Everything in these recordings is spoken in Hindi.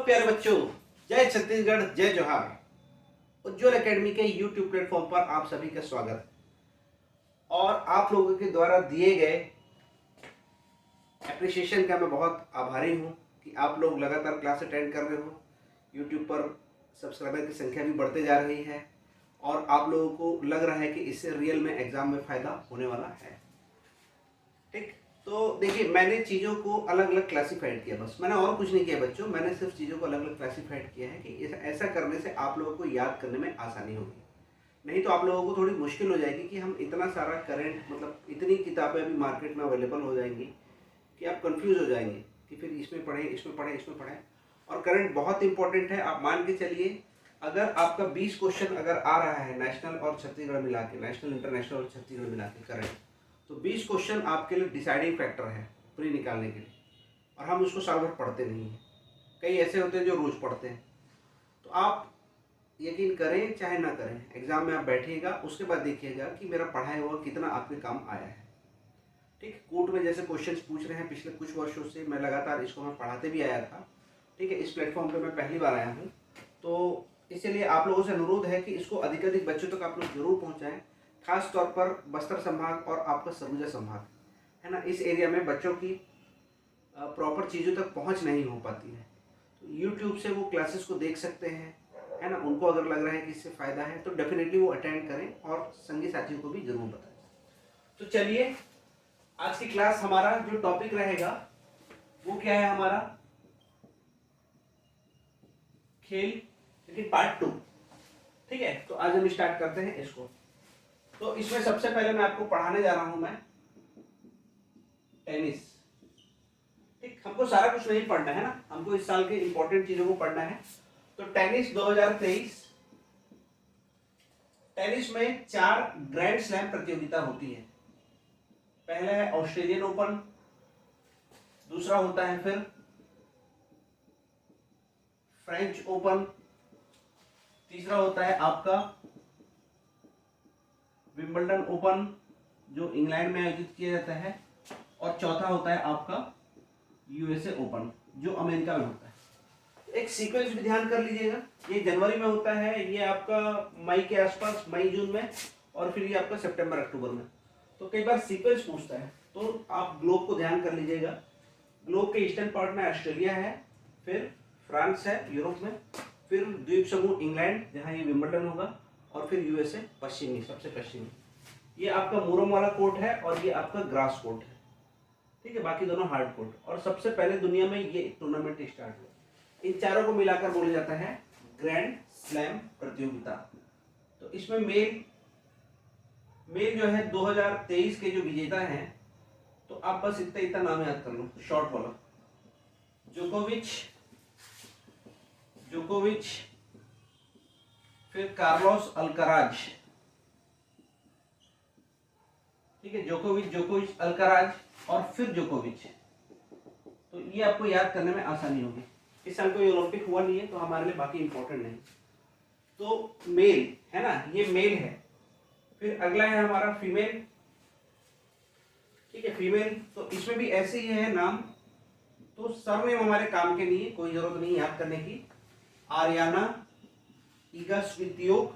प्यारे बच्चों, जय छत्तीसगढ़, जय जोहार। उज्ज्वल एकेडमी के यूट्यूब प्लेटफॉर्म पर आप सभी का स्वागत। और आप लोगों के द्वारा दिए गए एप्रिसिएशन का मैं बहुत आभारी हूँ कि आप लोग लगातार क्लास अटेंड कर रहे हो। यूट्यूब पर सब्सक्राइबर की संख्या भी बढ़ते जा रही है और आप लोगों को लग रहा है कि इससे रियल में एग्ज़ाम में फ़ायदा होने वाला है। ठीक, तो देखिए, मैंने चीज़ों को अलग अलग क्लासीफाइड किया, बस मैंने और कुछ नहीं किया बच्चों। मैंने सिर्फ चीज़ों को अलग अलग क्लासीफाइड किया है कि ऐसा करने से आप लोगों को याद करने में आसानी होगी। नहीं तो आप लोगों को थोड़ी मुश्किल हो जाएगी कि हम इतना सारा करंट, मतलब इतनी किताबें अभी मार्केट में अवेलेबल हो जाएंगी कि आप कंफ्यूज हो जाएंगे कि फिर इसमें पढ़ें, इसमें पढ़ें, इसमें पढ़ें। और करंट बहुत इंपॉर्टेंट है। आप मान के चलिए, अगर आपका 20 क्वेश्चन अगर आ रहा है नेशनल और छत्तीसगढ़ मिला के, नेशनल, इंटरनेशनल और छत्तीसगढ़ मिला के करंट, तो 20 क्वेश्चन आपके लिए डिसाइडिंग फैक्टर है प्री निकालने के लिए। और हम उसको साल भर पढ़ते नहीं हैं। कई ऐसे होते हैं जो रोज़ पढ़ते हैं। तो आप यकीन करें चाहे ना करें, एग्ज़ाम में आप बैठिएगा, उसके बाद देखिएगा कि मेरा पढ़ाया हुआ कितना आपके काम आया है। ठीक, कोर्ट में जैसे क्वेश्चंस पूछ रहे हैं पिछले कुछ वर्षों से, मैं लगातार इसको मैं पढ़ाते भी आया था। ठीक है, इस प्लेटफॉर्म पे मैं पहली बार आया हूँ, तो इसलिए आप लोगों से अनुरोध है कि इसको अधिक बच्चों तक आप लोग जरूर पहुँचाएँ। खास तौर पर बस्तर संभाग और आपका सरगुजा संभाग है ना, इस एरिया में बच्चों की प्रॉपर चीज़ों तक पहुँच नहीं हो पाती है। तो यूट्यूब से वो क्लासेस को देख सकते हैं, है ना। उनको अगर लग रहा है कि इससे फ़ायदा है तो डेफिनेटली वो अटेंड करें और संगी साथियों को भी ज़रूर बताएं। तो चलिए, आज की क्लास हमारा जो टॉपिक रहेगा वो क्या है हमारा, खेल, लेकिन पार्ट 2। ठीक है, तो आज हम स्टार्ट करते हैं इसको। तो इसमें सबसे पहले मैं आपको पढ़ाने जा रहा हूं मैं टेनिस। ठीक, हमको सारा कुछ नहीं पढ़ना है ना, हमको इस साल के इंपॉर्टेंट चीजों को पढ़ना है। तो टेनिस 2023, टेनिस में 4 ग्रैंड स्लैम प्रतियोगिता होती है। पहला है ऑस्ट्रेलियन ओपन, दूसरा होता है फिर फ्रेंच ओपन, तीसरा होता है आपका विंबलडन ओपन जो इंग्लैंड में आयोजित किया जाता है, और चौथा होता है आपका यूएसए ओपन जो अमेरिका में होता है। एक सीक्वेंस भी ध्यान कर लीजिएगा, ये जनवरी में होता है, ये आपका मई के आसपास, मई जून में, और फिर ये आपका सितंबर अक्टूबर में। तो कई बार सीक्वेंस पूछता है, तो आप ग्लोब को ध्यान कर लीजिएगा। ग्लोब के ईस्टर्न पार्ट में ऑस्ट्रेलिया है, फिर फ्रांस है यूरोप में, फिर द्वीप समूह इंग्लैंड जहाँ ये विंबलडन होगा, और फिर यूएसए पश्चिमी, सबसे पश्चिमी। ये आपका मुरम वाला कोर्ट है और ये आपका ग्रास कोर्ट है। ठीक है, बाकी दोनों हार्ड कोर्ट। और सबसे पहले दुनिया में ये टूर्नामेंट स्टार्ट हुआ। इन चारों को मिलाकर बोला जाता है ग्रैंड स्लैम प्रतियोगिता। तो इसमें मेल जो है 2023 के जो विजेता हैं, तो आप बस इतना नाम याद कर लो, शॉर्ट वाला, जोकोविच, फिर कार्लोस अल्काराज। ठीक है, जोकोविच, अल्काराज और फिर जोकोविच। तो ये आपको याद करने में आसानी होगी। इस साल कोई ओलंपिक हुआ नहीं है तो हमारे लिए बाकी इंपॉर्टेंट नहीं। तो मेल है ना, ये मेल है। फिर अगला है हमारा फीमेल। ठीक है, फीमेल, तो इसमें भी ऐसे ही है नाम, तो सरनेम हमारे काम के लिए, कोई जरूरत नहीं याद करने की। आर्याना, ईगा स्वित्योक,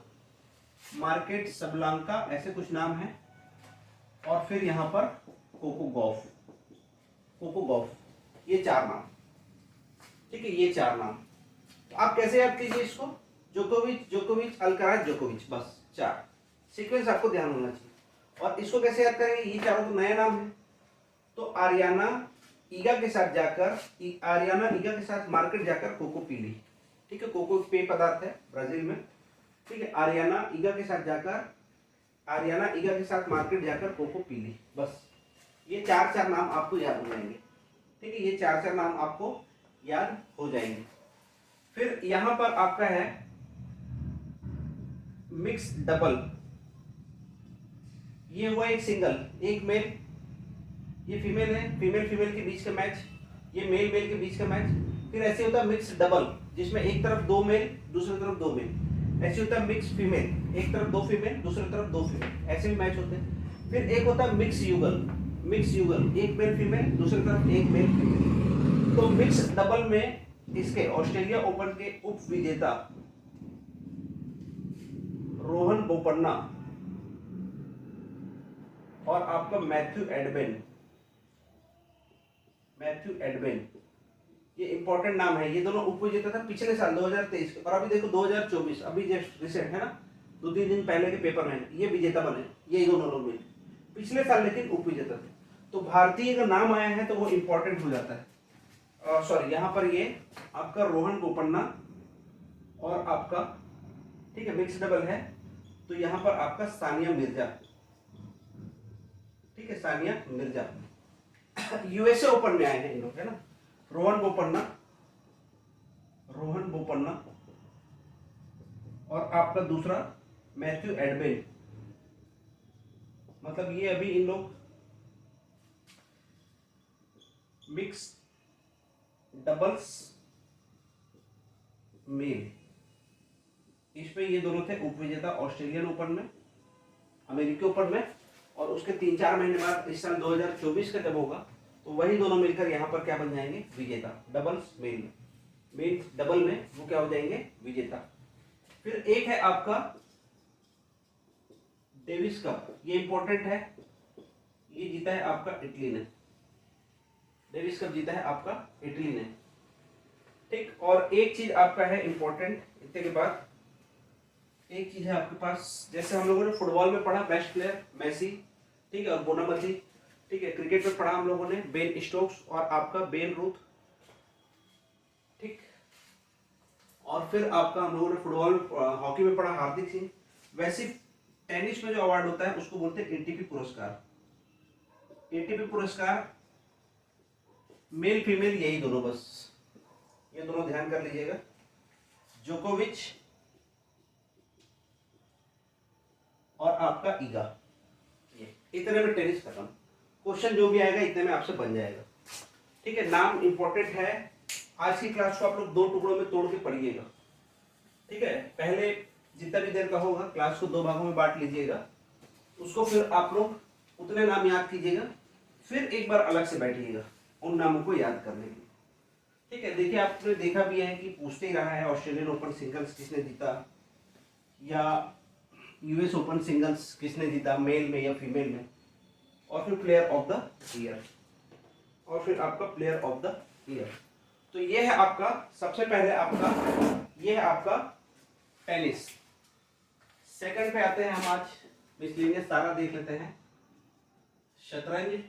मार्केट सबलांका, ऐसे कुछ नाम है। और फिर यहाँ पर कोको गॉफ, ये 4 नाम। ठीक है, ये 4 नाम। तो आप कैसे याद कीजिए इसको, जोकोविच, अल्काराज, जोकोविच, बस 4। सीक्वेंस आपको ध्यान होना चाहिए। और इसको कैसे याद करेंगे, ये चारों तो नया नाम है। तो आर्याना ईगा के साथ मार्केट जाकर कोको पी ली। ठीक है, कोको पेय पदार्थ है ब्राजील में। ठीक है, आर्याना ईगा के साथ मार्केट जाकर कोको पी ली, बस ये 4 नाम आपको याद हो जाएंगे। ठीक है, ये 4 नाम आपको याद हो जाएंगे। फिर यहां पर आपका है मिक्स डबल। ये हुआ एक सिंगल, एक मेल, ये फीमेल है, फीमेल के बीच का मैच, ये मेल के बीच का मैच। फिर ऐसे होता है मिक्स डबल, जिसमें एक तरफ 2 मेल, दूसरी तरफ 2 मेल। ऐसे होता है मिक्स फीमेल, एक तरफ 2 फीमेल, दूसरी तरफ 2 फीमेल, ऐसे भी मैच होते हैं। फिर एक होता है मिक्स युगल, एक मेल फीमेल, दूसरी तरफ एक मेल फीमेल। तो मिक्स डबल में इसके ऑस्ट्रेलिया ओपन के उप विजेता रोहन बोपन्ना और आपका मैथ्यू एडबेन, ये इंपॉर्टेंट नाम है। ये दोनों उप विजेता था पिछले साल 2023 के, और अभी देखो 2024 अभी जस्ट रिसेंट है ना, 2-3 दिन पहले के पेपर में ये विजेता बने, ये दोनों लोग मिले पिछले साल, लेकिन उप विजेता थे। तो भारतीय का नाम आया है तो वो इंपॉर्टेंट हो जाता है। सॉरी, यहाँ पर ये आपका रोहन बोपन्ना और आपका, ठीक है, मिक्स डबल है, तो यहाँ पर आपका सानिया मिर्जा, ठीक है, सानिया मिर्जा यूएसए ओपन में आए हैं इन लोग, है ना, रोहन बोपन्ना और आपका दूसरा मैथ्यू एडबेन, मतलब ये अभी इन लोग मिक्स डबल्स मेल, इसमें ये दोनों थे उप विजेता ऑस्ट्रेलियन ओपन में, अमेरिकी ओपन में, और उसके 3-4 महीने बाद इस साल 2024 का जब होगा तो वही दोनों मिलकर यहाँ पर क्या बन जाएंगे, विजेता। डबल्स मेल डबल में वो क्या हो जाएंगे, विजेता। फिर एक है आपका डेविस कप, ये इंपॉर्टेंट है, ये जीता है आपका इटली ने, डेविस कप जीता है आपका इटली ने, ठीक। और एक चीज आपका है इंपॉर्टेंट, इतने के बाद एक चीज है आपके पास, जैसे हम लोगों ने फुटबॉल में पढ़ा बेस्ट प्लेयर मेसी, ठीक है, और बोनामती, ठीक है, क्रिकेट में पढ़ा हम लोगों ने बेन स्टोक्स और आपका बेन रूथ, ठीक। और फिर आपका हम लोगों ने फुटबॉल हॉकी में पढ़ा हार्दिक सिंह। वैसे टेनिस में जो अवार्ड होता है उसको बोलते हैं एटीपी पुरस्कार। एटीपी पुरस्कार मेल फीमेल यही दोनों, बस ये दोनों ध्यान कर लीजिएगा, जोकोविच और आपका ईगा, ये इतने में टेनिस खत्म। क्वेश्चन जो भी आएगा इतने में आपसे बन जाएगा, ठीक है। नाम इंपॉर्टेंट है। आज की क्लास को आप लोग 2 टुकड़ों में तोड़ के पढ़िएगा, ठीक है। पहले जितना भी देर का होगा क्लास को 2 भागों में बांट लीजिएगा, उसको फिर आप लोग उतने नाम याद कीजिएगा, फिर एक बार अलग से बैठिएगा उन नामों को याद करने के लिए, ठीक है। देखिए आपने देखा भी है कि पूछते ही रहा है ऑस्ट्रेलियन ओपन सिंगल्स किसने जीता, या यूएस ओपन सिंगल्स किसने जीता, मेल में या फीमेल में, और फिर प्लेयर ऑफ द ईयर, और फिर आपका प्लेयर ऑफ द ईयर। तो ये है आपका, सबसे पहले आपका ये है आपका टेनिस। सेकंड पे आते हैं हम, आज मिसलेनियस सारा देख लेते हैं। शतरंज,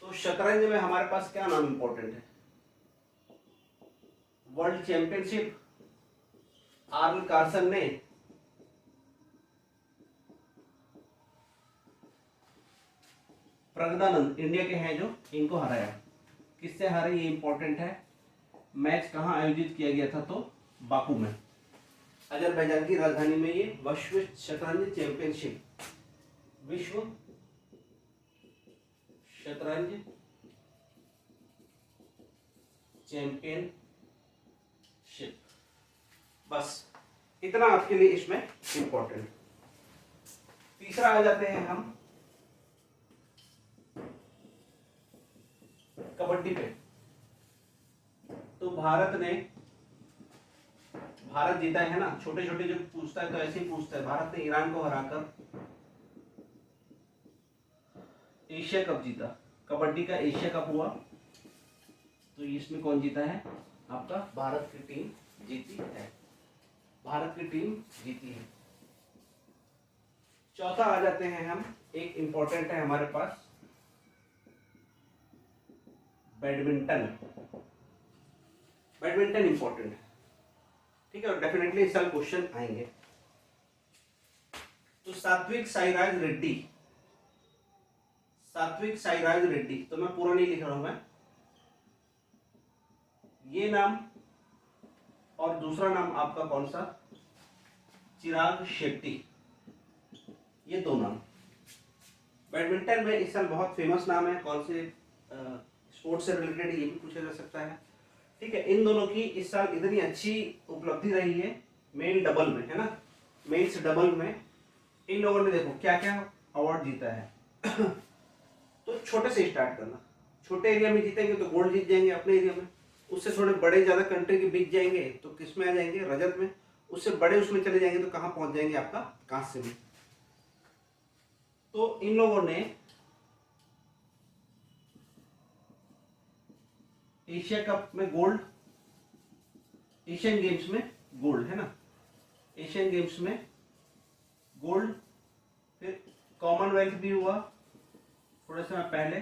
तो शतरंज में हमारे पास क्या नाम इंपॉर्टेंट है, वर्ल्ड चैंपियनशिप आर्ल कार्सन ने, प्रज्ञानंद इंडिया के हैं जो, इनको हराया। किससे हारे ये इंपॉर्टेंट है। मैच कहाँ आयोजित किया गया था, तो बाकू में, अजरबैजान की राजधानी में, ये विश्व शतरंज चैंपियनशिप, विश्व शतरंज चैंपियनशिप। बस इतना आपके लिए इसमें इंपॉर्टेंट। तीसरा आ जाते हैं हम कबड्डी पे। तो भारत जीता है ना, छोटे छोटे जो पूछता है तो ऐसे ही पूछता है। भारत ने ईरान को हराकर एशिया कप जीता, कबड्डी का एशिया कप हुआ। तो इसमें कौन जीता है, आपका भारत की टीम जीती है, भारत की टीम जीती है। चौथा आ जाते हैं हम, एक इंपॉर्टेंट है हमारे पास बैडमिंटन। बैडमिंटन इंपॉर्टेंट है, ठीक है, और डेफिनेटली इस साल क्वेश्चन आएंगे। तो सात्विक साईराज रेड्डी, तो मैं पूरा नहीं लिख रहा हूं मैं, ये नाम और दूसरा नाम आपका कौन सा, चिराग शेट्टी, ये 2 नाम बैडमिंटन में इस साल बहुत फेमस नाम है। कौन से स्पोर्ट्स से रिलेटेड ये भी पूछा जा सकता है, ठीक है। इन दोनों की इस साल इतनी अच्छी उपलब्धि रही है मेल डबल में, है ना, मेल्स डबल में इन लोगों ने देखो क्या क्या अवार्ड जीता है। तो छोटे से स्टार्ट करना, छोटे एरिया में जीतेंगे तो गोल्ड जीत जाएंगे अपने एरिया में, उससे थोड़े बड़े ज़्यादा कंट्री के बीच जाएंगे तो किस में आ जाएंगे, रजत में। उससे बड़े उसमें चले जाएंगे तो कहाँ पहुंच जाएंगे, आपका कांस्य में। तो इन लोगों ने एशिया कप में गोल्ड, एशियन गेम्स में गोल्ड, है ना, एशियन गेम्स में गोल्ड, फिर कॉमनवेल्थ भी हुआ थोड़े समय पहले।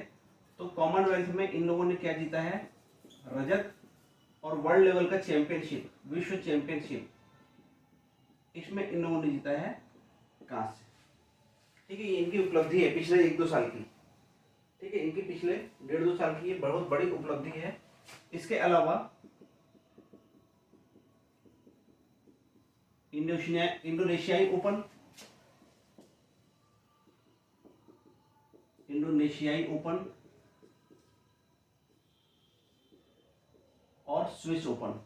तो कॉमनवेल्थ में इन लोगों ने क्या जीता है, रजत, और वर्ल्ड लेवल का चैंपियनशिप, विश्व चैंपियनशिप, इसमें इन लोगों ने जीता है कांस्य। ठीक है, ये इनकी उपलब्धि है पिछले 1-2 साल की। ठीक है, इनकी पिछले 1.5-2 साल की ये बहुत बड़ी उपलब्धि है। इसके अलावा इंडोनेशियाई ओपन, और स्विस ओपन,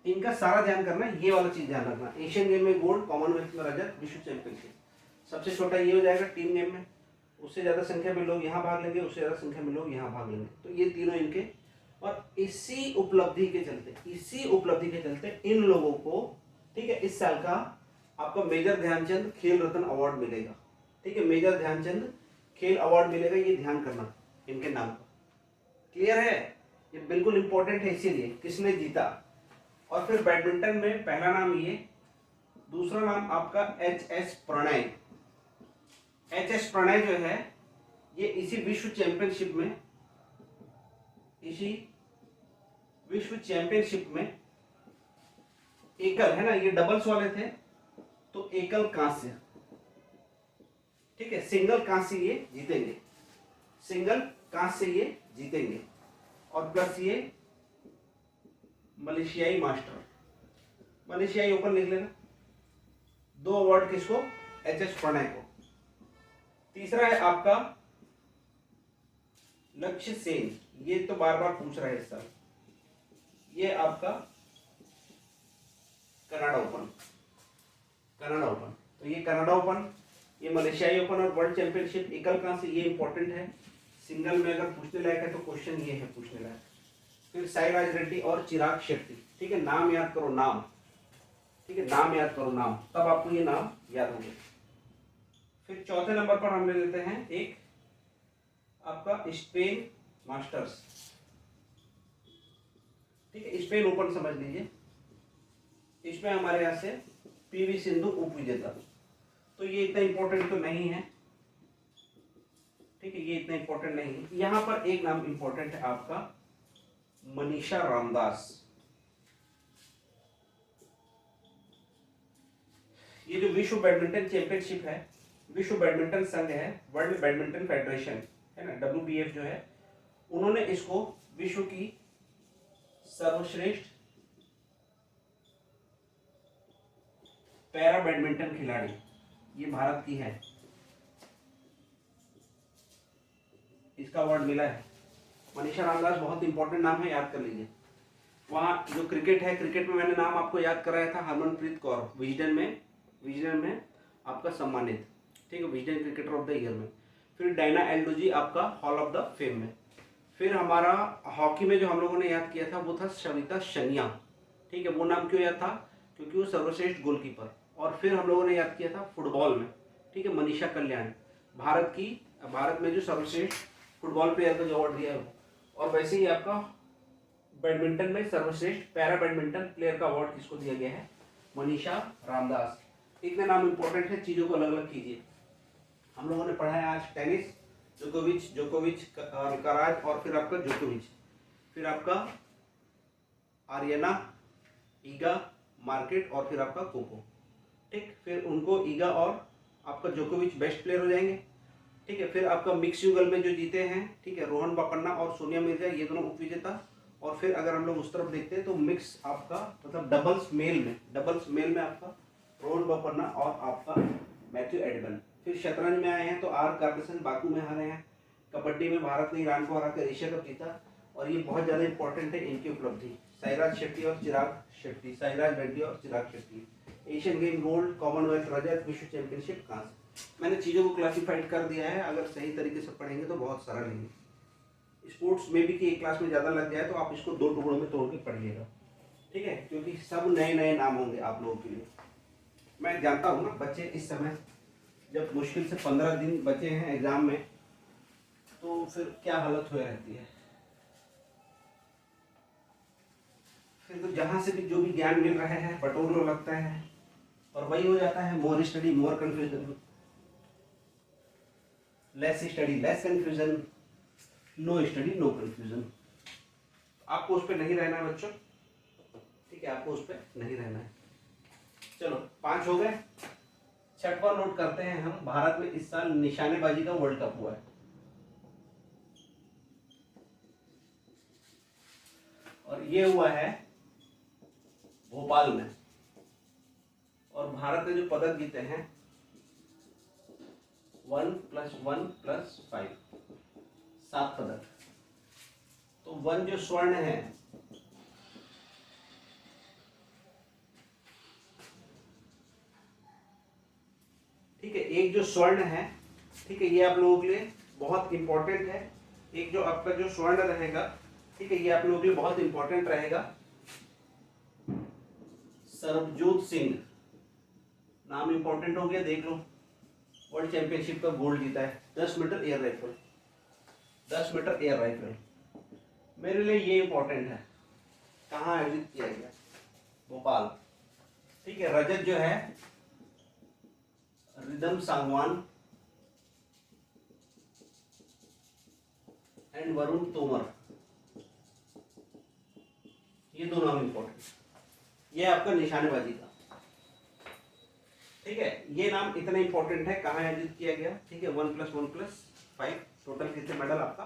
इनका सारा ध्यान करना, ये वाला चीज ध्यान रखना। एशियन गेम में गोल्ड, कॉमनवेल्थ में रजत, विश्व चैंपियनशिप। सबसे छोटा ये हो जाएगा टीम गेम में, उससे ज्यादा संख्या में लोग यहाँ भाग लेंगे, उससे ज्यादा संख्या में लोग यहाँ भाग लेंगे। तो ये तीनों इनके, और इसी उपलब्धि के चलते इन लोगों को, ठीक है, इस साल का आपका मेजर ध्यानचंद खेल रत्न अवार्ड मिलेगा। ठीक है, मेजर ध्यानचंद खेल अवार्ड मिलेगा, ये ध्यान करना इनके नाम का। क्लियर है, ये बिल्कुल इंपॉर्टेंट है, इसीलिए किसने जीता। और फिर बैडमिंटन में पहला नाम ये, दूसरा नाम आपका एच.एस. प्रणय। एच.एस. प्रणय जो है ये इसी विश्व चैंपियनशिप में एकल, है ना, ये डबल्स वाले थे तो एकल कांस्य, ठीक है, सिंगल कांस्य ये जीतेंगे, और प्लस ये मलेशियाई मास्टर, मलेशियाई ओपन लिख लेना। 2 अवार्ड किसको, एच.एस. प्रणय को। तीसरा है आपका लक्ष्य सेन, ये तो बार बार पूछ रहा है इस साल, ये आपका कनाडा ओपन। तो ये कनाडा ओपन, ये मलेशियाई ओपन और वर्ल्ड चैंपियनशिप एकल कांस्य, ये इंपॉर्टेंट है। सिंगल में अगर पूछने लायक है तो क्वेश्चन ये है पूछने लायक। फिर साईराज रेड्डी और चिराग शेट्टी। ठीक है, नाम याद करो, नाम, ठीक है, नाम याद करो, नाम, तब आपको ये नाम याद होंगे। फिर चौथे नंबर पर हम ले लेते हैं एक आपका स्पेन मास्टर्स। ठीक है, स्पेन ओपन समझ लीजिए, इसमें हमारे यहाँ से पीवी सिंधु उप विजेता। तो ये इतना इंपॉर्टेंट तो नहीं है, ठीक है, ये इतना इंपॉर्टेंट नहीं है। यहाँ पर एक नाम इंपॉर्टेंट है आपका मनीषा रामदास। ये जो विश्व बैडमिंटन चैंपियनशिप है, विश्व बैडमिंटन संघ है, वर्ल्ड बैडमिंटन फेडरेशन है ना, WBF जो है, उन्होंने इसको विश्व की सर्वश्रेष्ठ पैरा बैडमिंटन खिलाड़ी, ये भारत की है, इसका अवार्ड मिला है। मनीषा रामदास बहुत इंपॉर्टेंट नाम है, याद कर लीजिए। वहाँ जो क्रिकेट है, क्रिकेट में मैंने नाम आपको याद कराया था, हरमनप्रीत कौर विजडन में आपका सम्मानित, ठीक है, Wisden cricketer of the year में। फिर डायना एल्डोजी आपका हॉल ऑफ द फेम में। फिर हमारा हॉकी में जो हम लोगों ने याद किया था वो था सविता शनिया। ठीक है, वो नाम क्यों याद था, क्योंकि वो सर्वश्रेष्ठ गोलकीपर। और फिर हम लोगों ने याद किया था फुटबॉल में, ठीक है, मनीषा कल्याण, भारत में जो सर्वश्रेष्ठ फुटबॉल प्लेयर का जो अवार्ड दिया है वो। और वैसे ही आपका बैडमिंटन में सर्वश्रेष्ठ पैरा बैडमिंटन प्लेयर का अवार्ड किसको दिया गया है, मनीषा रामदास। इतने नाम इंपॉर्टेंट है, चीज़ों को अलग अलग कीजिए। हम लोगों ने पढ़ा है आज टेनिस, जोकोविच कराज, और फिर आपका जोकोविच, फिर आपका आर्यना, ईगा, मार्केट, और फिर आपका कोको। ठीक, फिर उनको ईगा और आपका जोकोविच बेस्ट प्लेयर हो जाएंगे। ठीक है, फिर आपका मिक्स युगल में जो जीते हैं, ठीक है, रोहन बोपन्ना और सोनिया मिर्जा, ये दोनों उप विजेता। और फिर अगर हम लोग उस तरफ देखते हैं तो मिक्स आपका मतलब डबल्स मेल में आपका रोहन बोपन्ना और आपका मैथ्यू एडगन। फिर शतरंज में आए हैं तो आर कार्लसन बाकू में हारे हैं। कबड्डी में भारत ने ईरान को हराकर एशिया कप जीता, और ये बहुत ज़्यादा इंपॉर्टेंट है इनकी उपलब्धि। साईराज रेड्डी और Chirag Shetty, Asian game gold, Commonwealth रजत, विश्व चैंपियनशिप कांस्य। मैंने चीज़ों को क्लासिफाइड कर दिया है, अगर सही तरीके से पढ़ेंगे तो बहुत सरल है। स्पोर्ट्स में भी कि एक क्लास में ज़्यादा लग जाए तो आप इसको 2 टुकड़ों में तोड़ के पढ़िएगा, ठीक है, क्योंकि सब नए नए नाम होंगे आप लोगों के लिए। मैं जानता हूँ ना बच्चे इस समय जब मुश्किल से 15 दिन बचे हैं एग्ज़ाम में, तो फिर क्या हालत हो रहती है। फिर तो जहाँ से भी जो भी ज्ञान मिल रहा है बटोरने लगता है, और वही हो जाता है, more study more confusion, less study less confusion, no study no confusion. आपको उस पर नहीं रहना है बच्चों, ठीक है, आपको उस पर नहीं रहना है। चलो 5 हो गए। छठवां नोट करते हैं हम, भारत में इस साल निशानेबाजी का वर्ल्ड कप हुआ है, और ये हुआ है भोपाल में, और भारत ने जो पदक जीते हैं 1 + 1 + 5, 7 पदक। तो 1 जो स्वर्ण है, ठीक है, एक जो स्वर्ण है, ठीक है, ये आप लोगों के लिए बहुत इंपॉर्टेंट है। एक जो आपका जो स्वर्ण रहेगा, ठीक है, ये आप लोगों के लिए बहुत इंपॉर्टेंट रहेगा। सरबजोत सिंह नाम इंपॉर्टेंट हो गया, देख लो, वर्ल्ड चैंपियनशिप का गोल्ड जीता है 10 metre air rifle, 10 metre air rifle. मेरे लिए ये इंपॉर्टेंट है। कहाँ आयोजित किया गया? भोपाल, ठीक है। रजत जो है रिदम सांगवान एंड वरुण तोमर, ये दो नाम इंपॉर्टेंट। ये आपका निशानेबाजी का, ठीक है, ये नाम इतना इंपॉर्टेंट है। कहाँ आयोजित किया गया? ठीक है, 1 + 1 + 5, टोटल कितने मेडल आपका?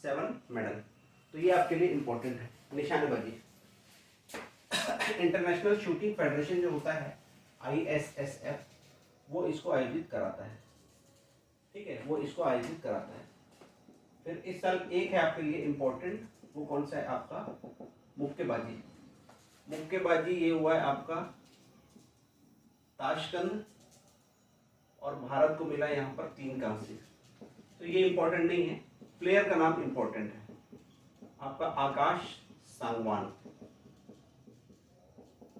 7 मेडल। तो ये आपके लिए इंपॉर्टेंट है निशानेबाजी। इंटरनेशनल शूटिंग फेडरेशन जो होता है ISSF, वो इसको आयोजित कराता है, ठीक है, वो इसको आयोजित कराता है। फिर इस साल एक है आपके लिए इंपॉर्टेंट, वो कौन सा है आपका? मुक्केबाजी। मुक्केबाजी ये हुआ है आपका ताशकंद, और भारत को मिला यहाँ पर 3 कांस्य। तो ये इंपॉर्टेंट नहीं है, प्लेयर का नाम इंपॉर्टेंट है आपका आकाश सांगवान,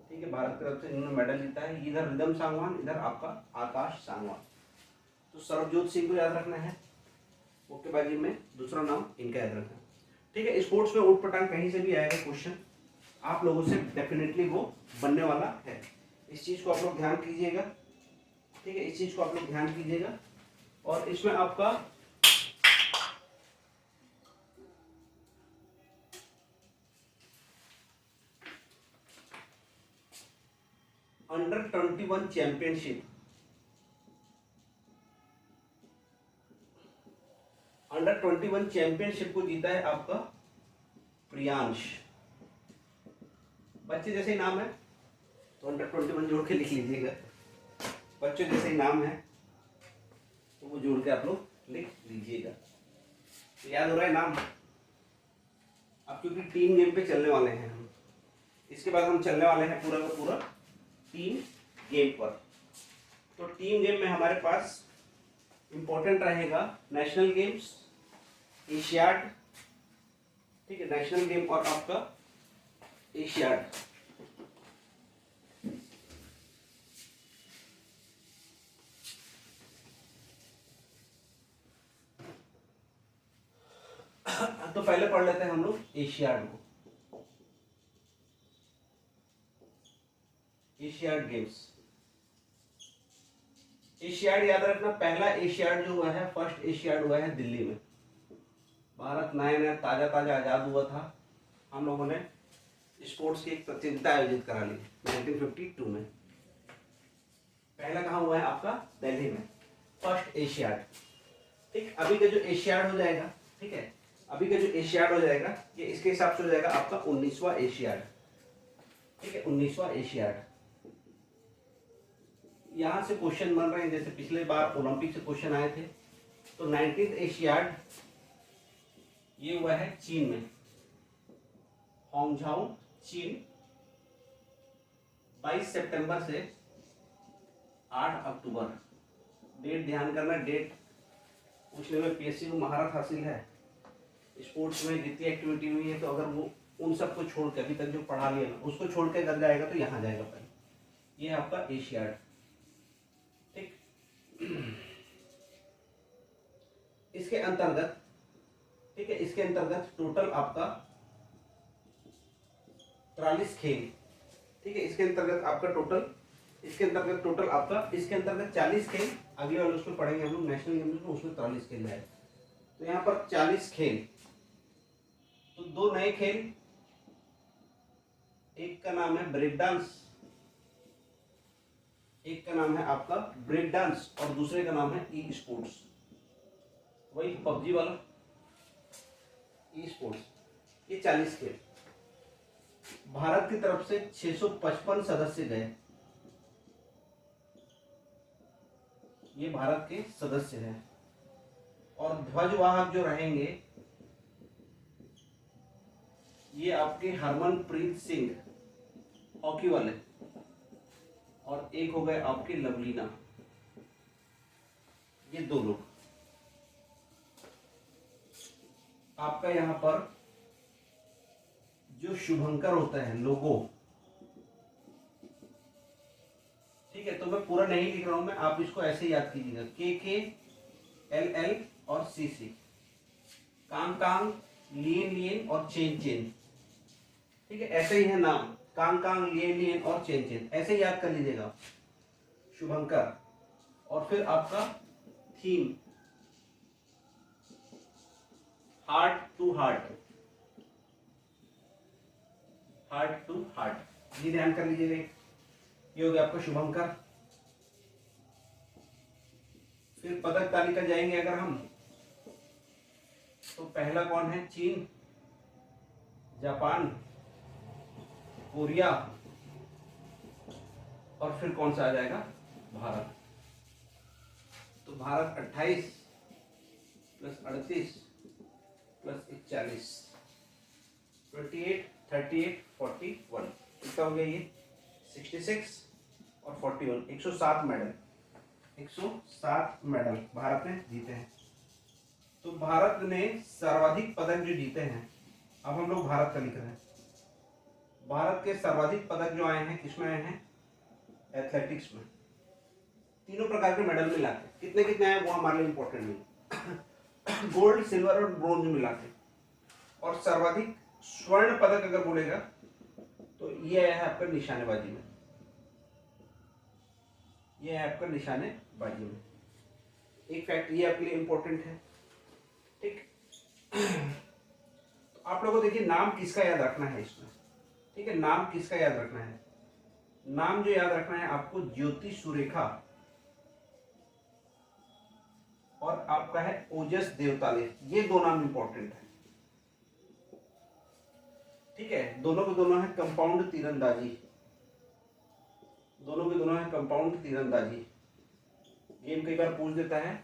ठीक है, भारत की तरफ से इन्होंने मेडल जीता है। इधर रिदम सांगवान, इधर आपका आकाश सांगवान। तो सरबजोत सिंह को याद रखना है मुक्केबाजी में, दूसरा नाम इनका याद रखना है, ठीक है। स्पोर्ट्स में ऊट पटांग कहीं से भी आएगा क्वेश्चन, आप लोगों से डेफिनेटली वो बनने वाला है। इस चीज़ को आप लोग ध्यान कीजिएगा, ठीक है, इस चीज़ को आप लोग ध्यान कीजिएगा। और इसमें आपका अंडर 21 चैंपियनशिप, अंडर 21 चैंपियनशिप को जीता है आपका प्रियांश। बच्चे जैसे ही नाम है तो अंडर 21 जोड़ के लिख लीजिएगा, बच्चों जैसे ही नाम है तो वो जोड़ के आप लोग लिख लीजिएगा। तो याद हो रहा है नाम? अब क्योंकि टीम गेम पे चलने वाले हैं हम, इसके बाद हम चलने वाले हैं पूरा का पूरा टीम गेम पर। तो टीम गेम में हमारे पास इंपॉर्टेंट रहेगा नेशनल गेम्स, एशियाड, ठीक है, नेशनल गेम और आपका एशियाड। तो पहले पढ़ लेते हैं हम लोग एशियाड को, एशियाड गेम्स। एशियाड याद रखना, पहला एशियाड जो हुआ है, फर्स्ट एशियाड हुआ है दिल्ली में। भारत नया नया ताजा ताजा आजाद हुआ था, हम लोगों ने स्पोर्ट्स की एक प्रतियोगिता आयोजित करा ली 1952 में। पहला कहाँ हुआ है आपका? दिल्ली में, फर्स्ट एशियाड, ठीक। अभी का जो एशियाड हो जाएगा, ठीक है, अभी का जो एशियाड हो जाएगा ये इसके हिसाब से हो जाएगा आपका 19वां एशियाड, ठीक है, 19वां एशियाड। यहाँ से क्वेश्चन बन रहे हैं, जैसे पिछले बार ओलंपिक से क्वेश्चन आए थे। तो 19th एशियाड ये हुआ है चीन में, होंगझाओ चीन, 22 सितंबर से 8 अक्टूबर। डेट ध्यान करना, डेट पूछने में PSC को महारत हासिल है, स्पोर्ट्स में जितनी एक्टिविटी हुई है, तो अगर वो उन सबको छोड़ के अभी तक जो पढ़ा लिया ना उसको छोड़ के अगर जाएगा तो यहाँ जाएगा पहले। ये आपका एशियाड। ठीक, इसके अंतर्गत, ठीक है, इसके अंतर्गत टोटल आपका 43 खेल, ठीक है, इसके अंतर्गत आपका टोटल, इसके अंतर्गत टोटल आपका, इसके अंतर्गत 40 खेल, अगले वाले उसमें पढ़ेंगे हम लोग नेशनल गेम्स में, उसमें 43 खेल है। तो यहाँ पर 40 खेल, तो दो नए खेल, एक का नाम है ब्रेक डांस, एक का नाम है आपका ब्रेक डांस और दूसरे का नाम है ई स्पोर्ट्स, वही पबजी वाला ई स्पोर्ट्स। ये 40 खेल। भारत की तरफ से 655 सदस्य गए, ये भारत के सदस्य हैं। और ध्वजवाहक जो रहेंगे ये आपके हरमनप्रीत सिंह हॉकी वाले, और एक हो गए आपके लवलीना, ये दो लोग। आपका यहाँ पर जो शुभंकर होता है लोगो, ठीक है, तो मैं पूरा नहीं लिख रहा हूं मैं, आप इसको ऐसे याद कीजिएगा, KKLL और CC, कांग कांग, लियन लियन और चेन चेन, ठीक है, ऐसे ही है नाम, कांग कांग, लियन लियन और चेन चेन, ऐसे याद कर लीजिएगा शुभंकर। और फिर आपका theme heart to heart, heart to heart, ये ध्यान कर लीजिएगा। ये हो गया आपका शुभंकर। फिर पदक तालिका जाएंगे अगर हम, तो पहला कौन है, चीन, जापान, कोरिया, और फिर कौन सा आ जाएगा, भारत। तो भारत 28 प्लस 38 प्लस 41, 28, 38, 41, कितना हो गया ये 66 और 41, 107 मेडल, 107 मेडल भारत ने जीते हैं। तो भारत ने सर्वाधिक पदक जो जीते हैं, अब हम लोग भारत का लिख रहे हैं, भारत के सर्वाधिक पदक जो आए हैं किसमें आए हैं, एथलेटिक्स में, तीनों प्रकार के मेडल मिला के कितने कितने आए वो हमारे लिए इंपॉर्टेंट नहीं, गोल्ड, सिल्वर और ब्रोंज मिला के। और सर्वाधिक स्वर्ण पदक अगर बोलेगा तो ये है आपका निशानेबाजी में, ये है आपका निशानेबाजी में। एक फैक्ट ये आपके लिए इंपॉर्टेंट है, ठीक। तो आप लोगों को देखिए नाम किसका याद रखना है इसमें, ठीक है, नाम किसका याद रखना है, नाम जो याद रखना है आपको ज्योति सुरेखा और आपका है ओजस देवताले, ये दो नाम इंपॉर्टेंट है, ठीक है। दोनों के दोनों है कंपाउंड तीरंदाजी, दोनों के दोनों है कंपाउंड तीरंदाजी, गेम कई बार पूछ देता है।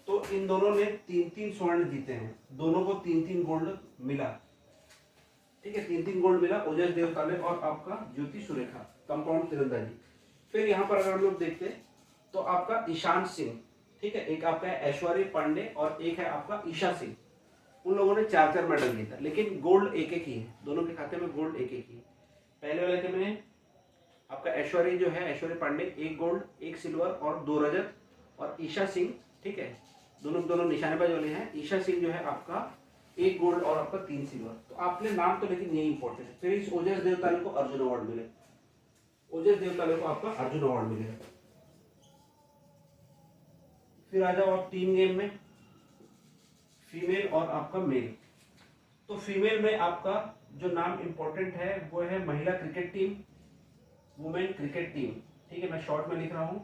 तो इन दोनों ने 3-3 स्वर्ण जीते हैं, दोनों को 3-3 गोल्ड मिला, ठीक है, 3-3 गोल्ड मिला, ओजस देवताले और आपका ज्योति सुरेखा कंपाउंड तीरंदाजी। फिर यहाँ पर अगर हम लोग देखते तो आपका ईशान सिंह, ठीक है, एक आपका है ऐश्वर्य पांडे और एक है आपका ईशा सिंह, उन लोगों ने 4-4 मेडल जीता, लेकिन गोल्ड एक एक ही है, दोनों के खाते में गोल्ड एक एक ही है। पहले वाले के में आपका ऐश्वर्य जो है, ऐश्वर्य पांडे 1 गोल्ड 1 सिल्वर और 2 रजत, और ईशा सिंह, ठीक है, दोनों निशानेबाज वाले हैं। ईशा सिंह जो है आपका 1 गोल्ड और आपका 3 सिल्वर। तो आपने नाम तो लेकिन यही इंपॉर्टेंट है। फिर इस ओजस देवताले को अर्जुन अवार्ड मिले, ओजस देवताले को आपका अर्जुन अवार्ड मिलेगा। फिर आ जाओ आप टीम गेम में, फीमेल और आपका मेल। तो फीमेल में आपका जो नाम इंपॉर्टेंट है वो है महिला cricket team, women cricket team, ठीक है, मैं शॉर्ट में लिख रहा हूं,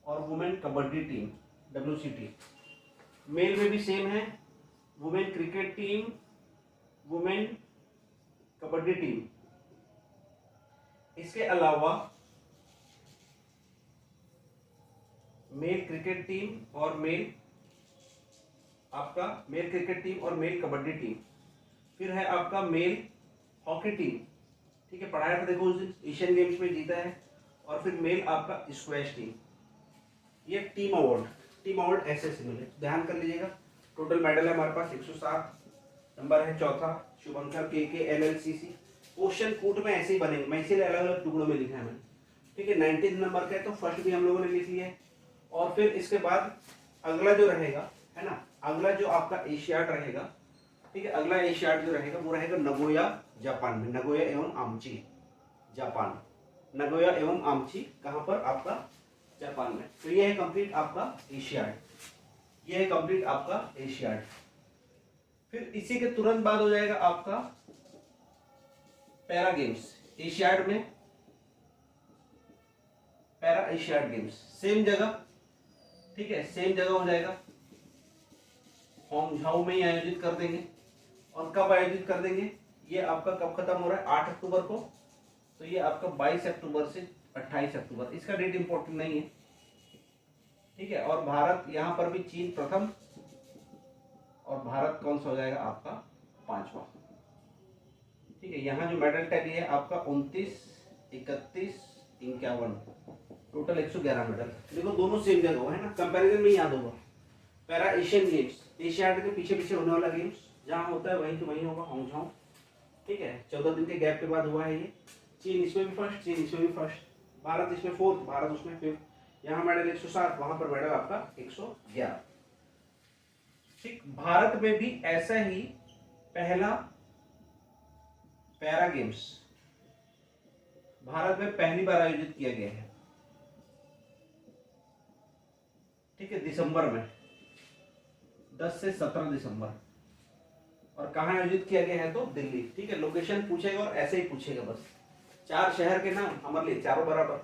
और women kabaddi team WCT। Male में भी सेम है, women cricket team, women kabaddi team. इसके अलावा मेल क्रिकेट टीम और मेल आपका मेल क्रिकेट टीम और मेल कबड्डी टीम। फिर है आपका मेल हॉकी टीम, ठीक है, पढ़ाया था देखो उस दिन, एशियन गेम्स में जीता है। और फिर मेल आपका स्क्वैश टीम। ये टीम अवार्ड ऐसे मिले, ध्यान कर लीजिएगा। टोटल मेडल है हमारे पास 107, नंबर है चौथा शुभंकर के LLCC। क्वेश्चन कूट में ऐसे ही बनेंगे, मैं इसीलिए अलग अलग टुकड़ों में लिखा है मैंने, ठीक है। 19 नंबर का है तो फर्स्ट भी हम लोगों ने लिख लिया है। और फिर इसके बाद अगला जो रहेगा है ना, अगला जो आपका एशियाड रहेगा, ठीक है, अगला एशियाड जो रहेगा वो रहेगा नगोया जापान में, नगोया एवं आमची जापान, नगोया एवं आमची कहाँ पर आपका जापान में। तो ये है कंप्लीट आपका एशियाड, ये है कंप्लीट आपका एशियाड। फिर इसी के तुरंत बाद हो जाएगा आपका पैरा गेम्स, एशियाड में पैरा एशियाड गेम्स, सेम जगह, ठीक है, सेम जगह हो जाएगा, होंगझाओ में ही आयोजित कर देंगे। और कब आयोजित कर देंगे, ये आपका कब खत्म हो रहा है 8 अक्टूबर को, तो ये आपका 22 अक्टूबर से 28 अक्टूबर, इसका डेट इंपॉर्टेंट नहीं है, ठीक है। और भारत यहाँ पर भी चीन प्रथम, और भारत कौन सा हो जाएगा आपका 5वां, ठीक है। यहाँ जो मेडल टैली है आपका 29, 31, 51, टोटल 111 मेडल। देखो दोनों सेम जगह हो, है ना, कंपैरिजन में याद होगा। पैरा एशियन गेम्स, एशियाड के पीछे पीछे होने वाला गेम्स, जहाँ होता है वहीं तो वहीं होगा, होंगझाओ, ठीक है। 14 दिन के गैप के बाद हुआ है ये। चीन इसमें भी फर्स्ट, चीन इसमें भी फर्स्ट, भारत इसमें फोर्थ, भारत उसमें फिफ्थ। यहाँ मेडल 107, वहां पर मेडल आपका 111, ठीक। भारत में भी ऐसा ही पहला पैरा गेम्स भारत में पहली बार आयोजित किया गया है, ठीक है, दिसंबर में 10 से 17 दिसंबर। और कहाँ आयोजित किया गया है तो दिल्ली, ठीक है। लोकेशन पूछेगा और ऐसे ही पूछेगा बस, 4 शहर के नाम हमारे लिए चारों बराबर।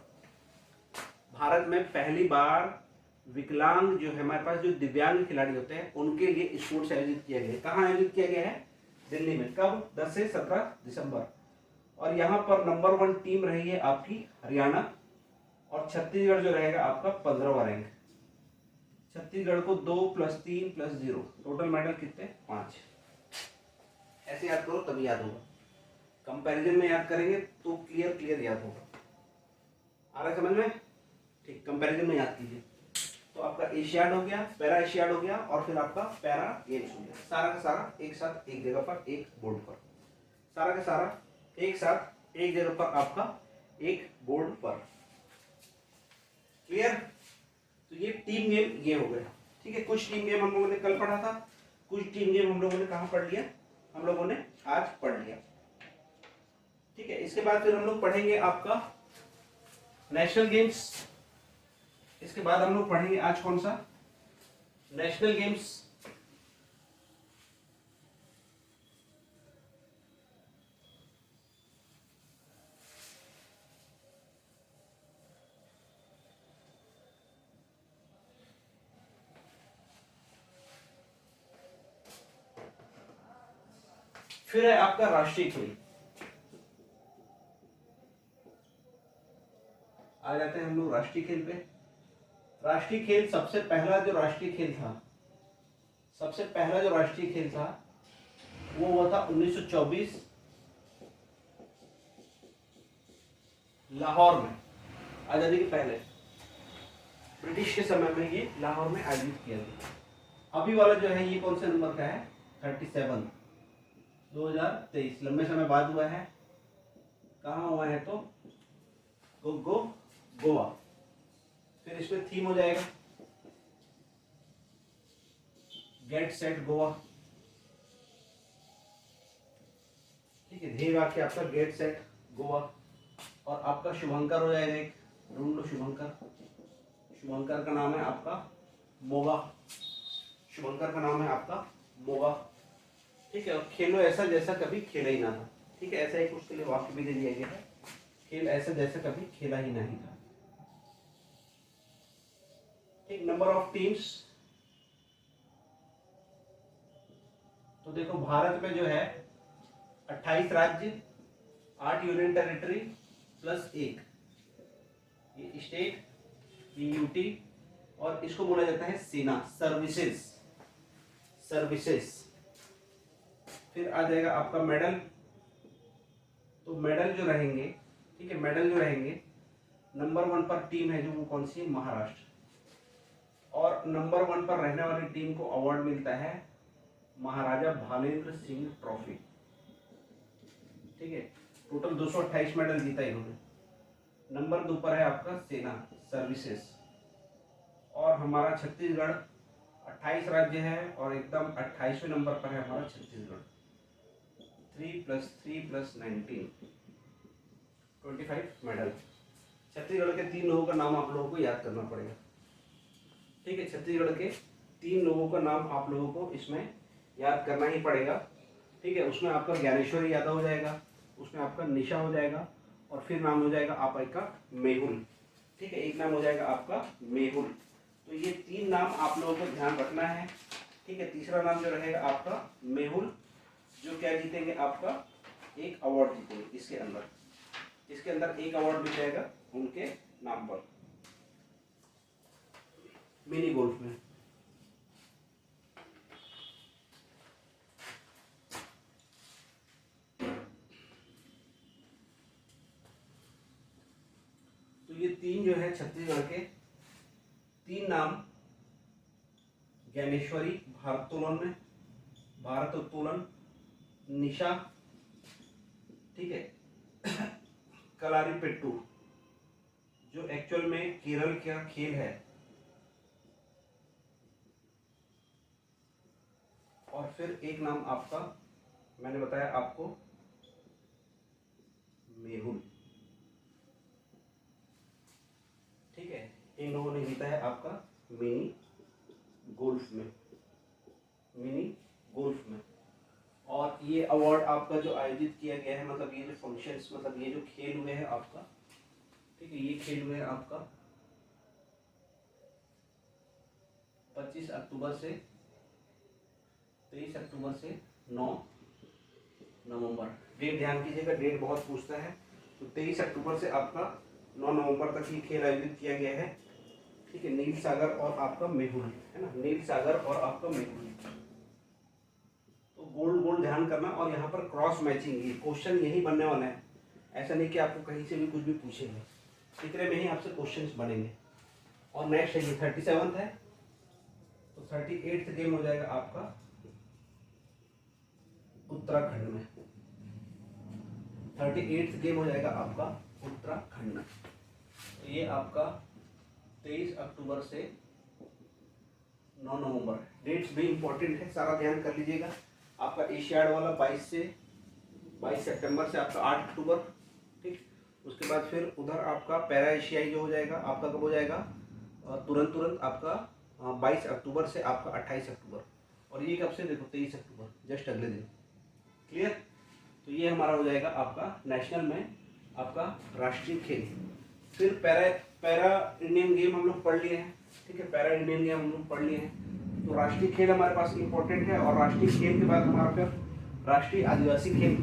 भारत में पहली बार विकलांग जो है हमारे पास, जो दिव्यांग खिलाड़ी होते हैं उनके लिए स्पोर्ट्स आयोजित किया गया है। कहाँ आयोजित किया गया है, दिल्ली में, कब 10 से 17 दिसंबर। और यहाँ पर नंबर 1 टीम रही है आपकी हरियाणा, और छत्तीसगढ़ जो रहेगा आपका 15वां रैंक। छत्तीसगढ़ को 2 + 3 + 0, टोटल मेडल कितने 5। ऐसे याद करो तभी याद होगा, कंपैरिजन में याद करेंगे तो क्लियर याद होगा। आ रहा है समझ में, ठीक। कंपैरिजन में याद कीजिए। तो आपका एशियाड हो गया, पैरा एशियाड हो गया, और फिर आपका पैरा गेम्स हो गया। सारा का सारा एक साथ एक जगह पर, एक बोर्ड पर, सारा का सारा एक साथ एक जगह पर आपका एक बोर्ड पर, क्लियर। तो ये टीम गेम ये हो गया, ठीक है। कुछ टीम गेम हम लोगों ने कल पढ़ा था, कुछ टीम गेम हम लोगों ने कहाँ पढ़ लिया, हम लोगों ने आज पढ़ लिया, ठीक है। इसके बाद फिर हम लोग पढ़ेंगे आपका नेशनल गेम्स। इसके बाद हम लोग पढ़ेंगे आज कौन सा, नेशनल गेम्स। फिर है आपका राष्ट्रीय खेल। आ जाते हैं हम लोग राष्ट्रीय खेल पे। राष्ट्रीय खेल सबसे पहला जो राष्ट्रीय खेल था, सबसे पहला जो राष्ट्रीय खेल था वो हुआ था 1924 लाहौर में, आजादी के पहले, ब्रिटिश के समय में ये लाहौर में आयोजित किया गया। अभी वाला जो है ये कौन से नंबर का है, 37, 2023, लंबे समय बाद हुआ है। कहाँ हुआ है तो गोवा। फिर इसमें थीम हो जाएगा गेट सेट गोवा, ठीक है। ध्येय वाक्य आपका गेट सेट गोवा। और आपका शुभंकर हो जाएगा एक, ढूंढ लो शुभंकर। शुभंकर का नाम है आपका मोगा, शुभंकर का नाम है आपका मोगा, ठीक है। और खेलो ऐसा जैसा कभी खेला ही ना था, ठीक है। ऐसा ही कुछ के लिए वाक्य भी दे दिया गया है, खेल ऐसा जैसा कभी खेला ही नहीं था, ठीक। नंबर ऑफ टीम्स, तो देखो भारत में जो है 28 राज्य, 8 यूनियन टेरिटरी +1, ये स्टेट, ये यूटी, और इसको बोला जाता है सेना, सर्विसेज। फिर आ जाएगा आपका मेडल। तो मेडल जो रहेंगे, ठीक है, मेडल जो रहेंगे, नंबर 1 पर टीम है जो वो कौन सी है, महाराष्ट्र। और नंबर 1 पर रहने वाली टीम को अवार्ड मिलता है महाराजा भालेंद्र सिंह ट्रॉफी। ठीक है, टोटल 228 मेडल जीता इन्होंने। नंबर 2 पर है आपका सेना सर्विसेज। और हमारा छत्तीसगढ़ 28 राज्य है और एकदम 28वें नंबर पर है हमारा छत्तीसगढ़। 3 + 3 + 19 25 मेडल। छत्तीसगढ़ के 3 लोगों का नाम आप लोगों को याद करना पड़ेगा। ठीक है, छत्तीसगढ़ के 3 लोगों का नाम आप लोगों को इसमें याद करना ही पड़ेगा। ठीक है, उसमें आपका ज्ञानेश्वरी यादव हो जाएगा, उसमें आपका निशा हो जाएगा, और फिर नाम हो जाएगा आपका मेहुल। ठीक है, एक नाम हो जाएगा आपका मेहुल। तो ये 3 नाम आप लोगों को ध्यान रखना है। ठीक है, तीसरा नाम जो रहेगा आपका मेहुल, जो क्या जीतेंगे, आपका एक अवार्ड जीतेंगे। इसके अंदर एक अवार्ड भी जाएगा उनके नाम पर मिनी गोल्फ में। तो ये 3 जो है छत्तीसगढ़ के 3 नाम, ज्ञानेश्वरी भारतोत्तोलन, निशा, ठीक है, कलारीपेट्टू जो एक्चुअल में केरल का खेल है, और फिर एक नाम आपका मैंने बताया आपको मेहुल। ठीक है, इन लोगों ने जीता है आपका मिनी गोल्फ में। और ये अवार्ड आपका जो आयोजित किया गया है, मतलब ये जो फंक्शंस, मतलब ये जो खेल हुए हैं आपका, ठीक है, ये खेल हुए हैं आपका 25 अक्टूबर से 23 अक्टूबर से 9 नवंबर। डेट ध्यान कीजिएगा, डेट बहुत पूछता है। तो 23 अक्टूबर से आपका 9 नवंबर तक ये खेल आयोजित किया गया है। ठीक है, नील सागर और आपका मेहुल है ना, नील सागर और आपका मेहुल। तो गोल्ड ध्यान करना, और यहाँ पर क्रॉस मैचिंग, ये क्वेश्चन यही बनने वाला है। ऐसा नहीं कि आपको कहीं से भी कुछ भी पूछेंगे, इतने में ही आपसे क्वेश्चंस बनेंगे। और नेक्स्ट है ये 37 है, तो 38th गेम हो जाएगा आपका उत्तराखंड में। 38th गेम हो जाएगा आपका उत्तराखंड में। तो ये आपका 23 अक्टूबर से 9 नवंबर। डेट्स भी इंपॉर्टेंट है, सारा ध्यान कर लीजिएगा। आपका एशियाड वाला 22 सितंबर से आपका 8 अक्टूबर। ठीक, उसके बाद फिर उधर आपका पैरा एशियाई जो हो जाएगा आपका कब हो जाएगा, तुरंत आपका 22 अक्टूबर से आपका 28 अक्टूबर। और ये कब से, देखो 23 अक्टूबर, जस्ट अगले दिन। क्लियर। तो ये हमारा हो जाएगा आपका नेशनल में आपका राष्ट्रीय खेल। फिर पैरा इंडियन गेम हम लोग पढ़ लिए हैं। ठीक है, पैरा इंडियन गेम हम लोग पढ़ लिए हैं। तो राष्ट्रीय खेल हमारे पास इंपॉर्टेंट है, और राष्ट्रीय खेल के बाद हमारा फिर राष्ट्रीय आदिवासी खेल।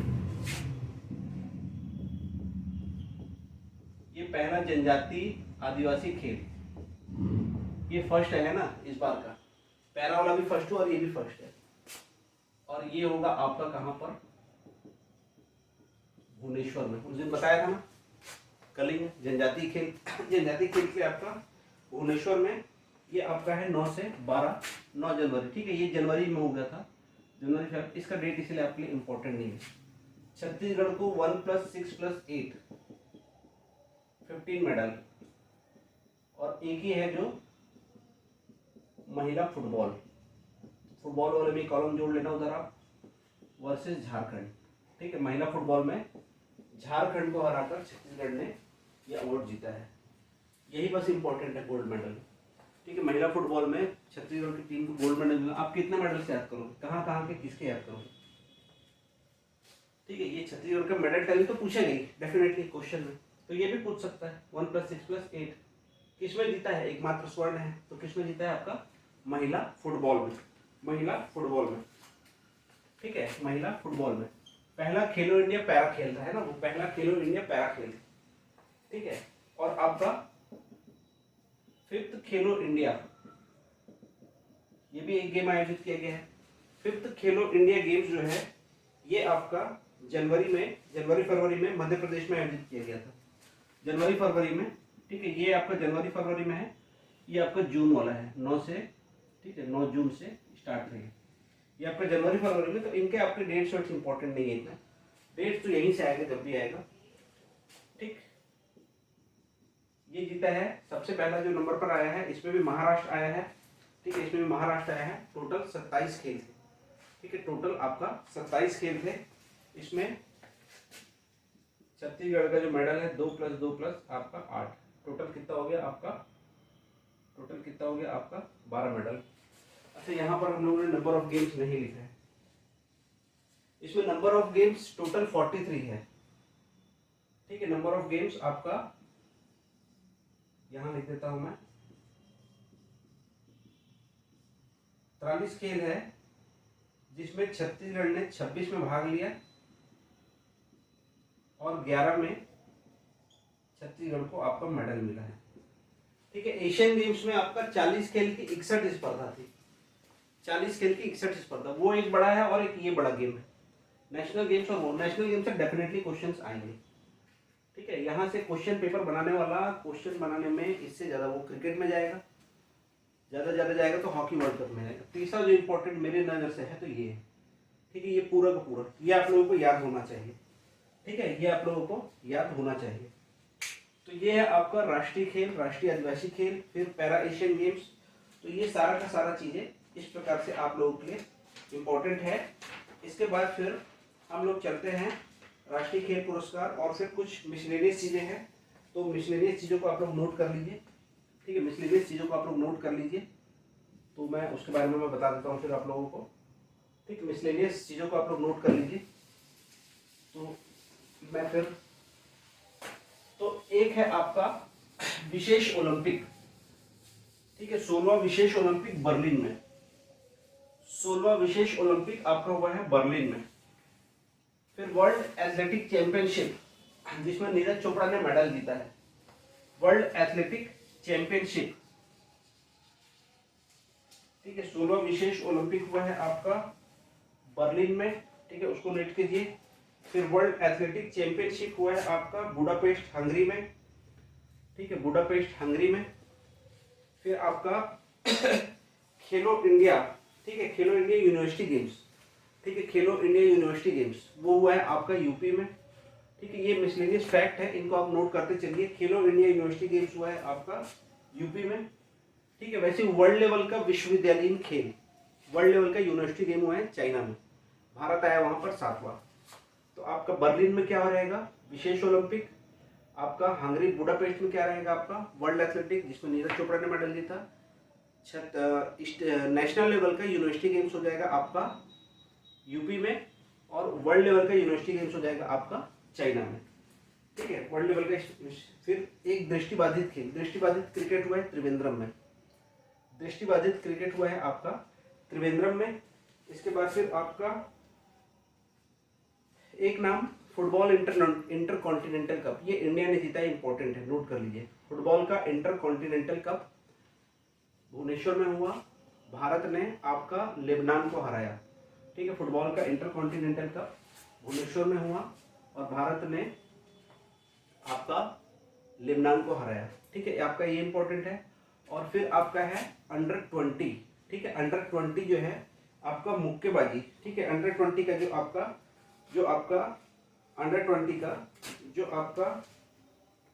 ये पहला जनजातीय आदिवासी खेल, ये फर्स्ट है ना इस बार का। पैरा वाला भी फर्स्ट हुआ और ये भी फर्स्ट है। और ये होगा आपका कहां पर, भुवनेश्वर में। उस दिन बताया था ना कलिंग जनजातीय खेल। जनजातीय खेल के आपका भुवनेश्वर में, ये आपका है 9 से 12 9 जनवरी। ठीक है, ये जनवरी में हो गया था, जनवरी। इसका डेट इसलिए आपके लिए इंपॉर्टेंट नहीं है। छत्तीसगढ़ को 1 + 6 + 8 15 मेडल। और एक ही है जो महिला फुटबॉल वाले में कॉलम जोड़ लेना उधर आप, वर्सेस झारखंड। ठीक है, महिला फुटबॉल में झारखंड को हराकर छत्तीसगढ़ ने यह अवार्ड जीता है। यही बस इंपॉर्टेंट है, गोल्ड मेडल। ठीक है, महिला फुटबॉल में छत्तीसगढ़ की टीम को गोल्ड मेडल मिला। आप कितने मेडल से याद करोगे, कहाँ के किसके याद करोगे? ठीक है, ये छत्तीसगढ़ का मेडल टैली तो पूछेगा ही डेफिनेटली क्वेश्चन में। तो ये भी पूछ सकता है 1 + 6 + 8 किसमें जीता है, एकमात्र स्वर्ण है। तो किसमें जीता है आपका, महिला फुटबॉल में। ठीक है, महिला फुटबॉल में पहला खेलो इंडिया पैरा खेल था, है ना, वो पहला खेलो इंडिया पैरा खेल। ठीक है, और आपका 5th खेलो इंडिया, ये भी एक गेम आयोजित किया गया है। 5th खेलो इंडिया गेम्स जो है ये आपका जनवरी फरवरी में मध्य प्रदेश में आयोजित किया गया था, जनवरी फरवरी में। ठीक है, ये आपका जनवरी फरवरी में है, ये आपका जून वाला है 9 से, ठीक है, 9 जून से स्टार्ट है। ये आपका जनवरी फरवरी में, तो इनके आपके डेट्स वेट्स इंपॉर्टेंट नहीं है इतना, डेट्स तो यहीं से आएगा जब भी आएगा। ठीक, ये जीता है सबसे पहला जो नंबर पर आया है, इसमें भी महाराष्ट्र आया है। ठीक है, इसमें भी महाराष्ट्र आया है। टोटल 27 खेल थे। ठीक है, टोटल आपका 27 खेल थे। इसमें छत्तीसगढ़ का जो मेडल है 2 + 2 + आपका 8, टोटल कितना हो गया आपका, टोटल कितना हो गया आपका 12 मेडल। अच्छा, यहाँ पर हम लोगों ने नंबर ऑफ गेम्स नहीं लिखा है, इसमें नंबर ऑफ गेम्स टोटल 43 है। ठीक है, नंबर ऑफ गेम्स आपका यहां लिख देता हूं मैं, 43 खेल है, जिसमें छत्तीसगढ़ ने 26 में भाग लिया और 11 में छत्तीसगढ़ को आपका मेडल मिला है। ठीक है, एशियन गेम्स में आपका 40 खेल की 61 स्पर्धा थी, 40 खेल की 61 स्पर्धा, वो एक बड़ा है और एक ये बड़ा गेम है। नेशनल गेम्स और वो नेशनल गेम्स से डेफिनेटली क्वेश्चंस आएंगे। ठीक है, यहाँ से क्वेश्चन पेपर बनाने वाला, क्वेश्चन बनाने में इससे ज़्यादा वो क्रिकेट में जाएगा, ज़्यादा जाएगा तो हॉकी वर्ल्ड कप में जाएगा। तीसरा जो इम्पोर्टेंट मेरे नज़र से है तो ये है। ठीक है, ये पूरा का पूरा ये आप लोगों को याद होना चाहिए। ठीक है, ये आप लोगों को याद होना चाहिए। तो ये है आपका राष्ट्रीय खेल, राष्ट्रीय आदिवासी खेल, फिर पैरा एशियन गेम्स। तो ये सारा का सारा चीज़ें इस प्रकार से आप लोगों के लिए इम्पोर्टेंट है। इसके बाद फिर हम लोग चलते हैं राष्ट्रीय खेल पुरस्कार और फिर कुछ मिसलेनियस चीज़ें हैं, तो मिसलेनियस चीज़ों को आप लोग नोट कर लीजिए। ठीक है, मिसलेनियस चीज़ों को आप लोग नोट कर लीजिए, तो मैं उसके बारे में मैं बता देता हूँ फिर आप लोगों को। ठीक, मिसलेनियस चीज़ों को आप लोग नोट कर लीजिए। तो मैं फिर, तो एक है आपका विशेष ओलंपिक। ठीक है, 16वां विशेष ओलंपिक बर्लिन में, 16वां विशेष ओलंपिक आपका हुआ है बर्लिन में। फिर वर्ल्ड एथलेटिक चैंपियनशिप, जिसमें नीरज चोपड़ा ने मेडल जीता है, वर्ल्ड एथलेटिक चैंपियनशिप। ठीक है, 16वां विशेष ओलंपिक हुआ है आपका बर्लिन में। ठीक है, उसको नोट कीजिए। फिर वर्ल्ड एथलेटिक चैंपियनशिप हुआ है आपका बुडापेस्ट हंगरी में। ठीक है, बुडापेस्ट हंगरी में। फिर आपका खेलो इंडिया, ठीक है, खेलो इंडिया यूनिवर्सिटी गेम्स। ठीक है, खेलो इंडिया यूनिवर्सिटी गेम्स वो हुआ है आपका यूपी में। ठीक है, ये मिसलेनियस फैक्ट है, इनको आप नोट करते चलिए। खेलो इंडिया यूनिवर्सिटी गेम्स हुआ है आपका यूपी में। ठीक है, वैसे वर्ल्ड लेवल का विश्वविद्यालयीन खेल, वर्ल्ड लेवल का यूनिवर्सिटी गेम हुआ है चाइना में, भारत आया वहां पर 7वां। तो आपका बर्लिन में क्या रहेगा, विशेष ओलंपिक। आपका हंगरी बुडापेस्ट में क्या रहेगा आपका वर्ल्ड एथलेटिक, जिसमें नीरज चोपड़ा ने मेडल जीता। नेशनल लेवल का यूनिवर्सिटी गेम्स हो जाएगा आपका यूपी में, और वर्ल्ड लेवल का यूनिवर्सिटी गेम्स हो जाएगा आपका चाइना में। ठीक है, वर्ल्ड लेवल का। फिर एक दृष्टिबाधित खेल, दृष्टिबाधित क्रिकेट हुआ है त्रिवेंद्रम में, दृष्टिबाधित क्रिकेट हुआ है आपका त्रिवेंद्रम में। इसके बाद फिर आपका एक नाम फुटबॉल इंटरकॉन्टिनेंटल कप, ये इंडिया ने जीता है, इंपॉर्टेंट है, नोट कर लीजिए। फुटबॉल का इंटरकॉन्टिनेंटल कप भुवनेश्वर में हुआ, भारत ने आपका लेबनान को हराया। ठीक है, फुटबॉल का इंटरकॉन्टिनेंटल कप भुवनेश्वर में हुआ और भारत ने आपका लेबनान को हराया। ठीक है, आपका ये इंपॉर्टेंट है। और फिर आपका है अंडर 20। ठीक है, अंडर 20 जो है आपका मुक्केबाजी। ठीक है, अंडर 20 का जो आपका अंडर 20 का जो आपका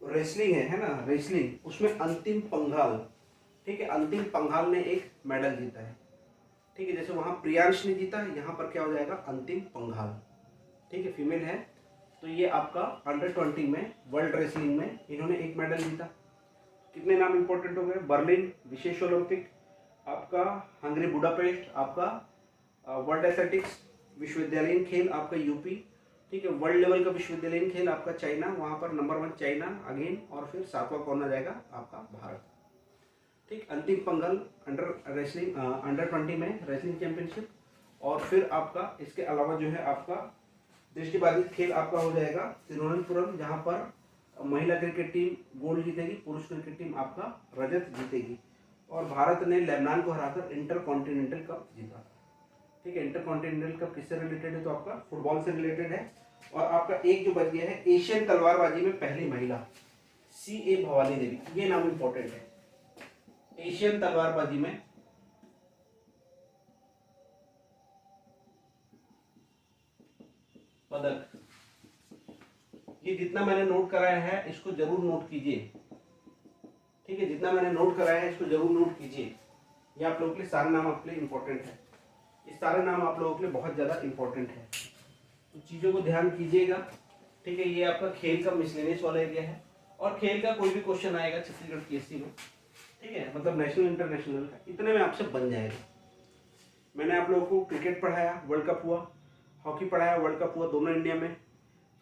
रेसलिंग है ना, रेसलिंग, उसमें अंतिम पंघाल। ठीक है, अंतिम पंघाल ने एक मेडल जीता है। ठीक है, जैसे वहां प्रियांश ने जीता, यहाँ पर क्या हो जाएगा अंतिम पंघाल। ठीक है, फीमेल है। तो ये आपका अंडर 20 में वर्ल्ड रेसलिंग में इन्होंने एक मेडल जीता। कितने नाम इंपॉर्टेंट हो गए, बर्लिन विशेष ओलंपिक, आपका हंगरी बुडापेस्ट, आपका वर्ल्ड एथलेटिक्स विश्वविद्यालयीन खेल आपका यूपी। ठीक है, वर्ल्ड लेवल का विश्वविद्यालयीन खेल आपका चाइना, वहां पर नंबर 1 चाइना अगेन, और फिर 7वां कौन आ जाएगा आपका भारत। ठीक, अंतिम पंघल अंडर रेसलिंग अंडर 20 में रेसलिंग चैंपियनशिप। और फिर आपका इसके अलावा जो है आपका दृष्टिबाधित खेल आपका हो जाएगा तिरुवनंतपुरम, जहां पर महिला क्रिकेट टीम गोल्ड जीतेगी, पुरुष क्रिकेट टीम आपका रजत जीतेगी। और भारत ने लेबनान को हराकर इंटरकॉन्टिनेंटल कप जीता। ठीक है, इंटरकॉन्टिनेंटल कप किससे रिलेटेड है, तो आपका फुटबॉल से रिलेटेड है। और आपका एक जो बच गया है, एशियन तलवारबाजी में पहली महिला CA भवानी देवी, ये नाम इंपॉर्टेंट है। एशियन तलवारबाजी में पदक। ये जितना मैंने नोट कराया है इसको जरूर नोट कीजिए, ठीक है, जितना मैंने नोट कराया है इसको जरूर नोट कीजिए। ये आप लोगों के लिए सारे नाम आपके लिए इम्पोर्टेंट है, ये सारे नाम आप लोगों के लिए बहुत ज़्यादा इम्पोर्टेंट है, तो चीज़ों को ध्यान कीजिएगा, ठीक है। ये आपका खेल का मिसलेनियस वाला एरिया है, और खेल का कोई भी क्वेश्चन आएगा छत्तीसगढ़ पीएससी में, ठीक है, मतलब नेशनल इंटरनेशनल का, इतने में आपसे बन जाएगा। मैंने आप लोगों को क्रिकेट पढ़ाया, वर्ल्ड कप हुआ, हॉकी पढ़ाया, वर्ल्ड कप हुआ दोनों इंडिया में,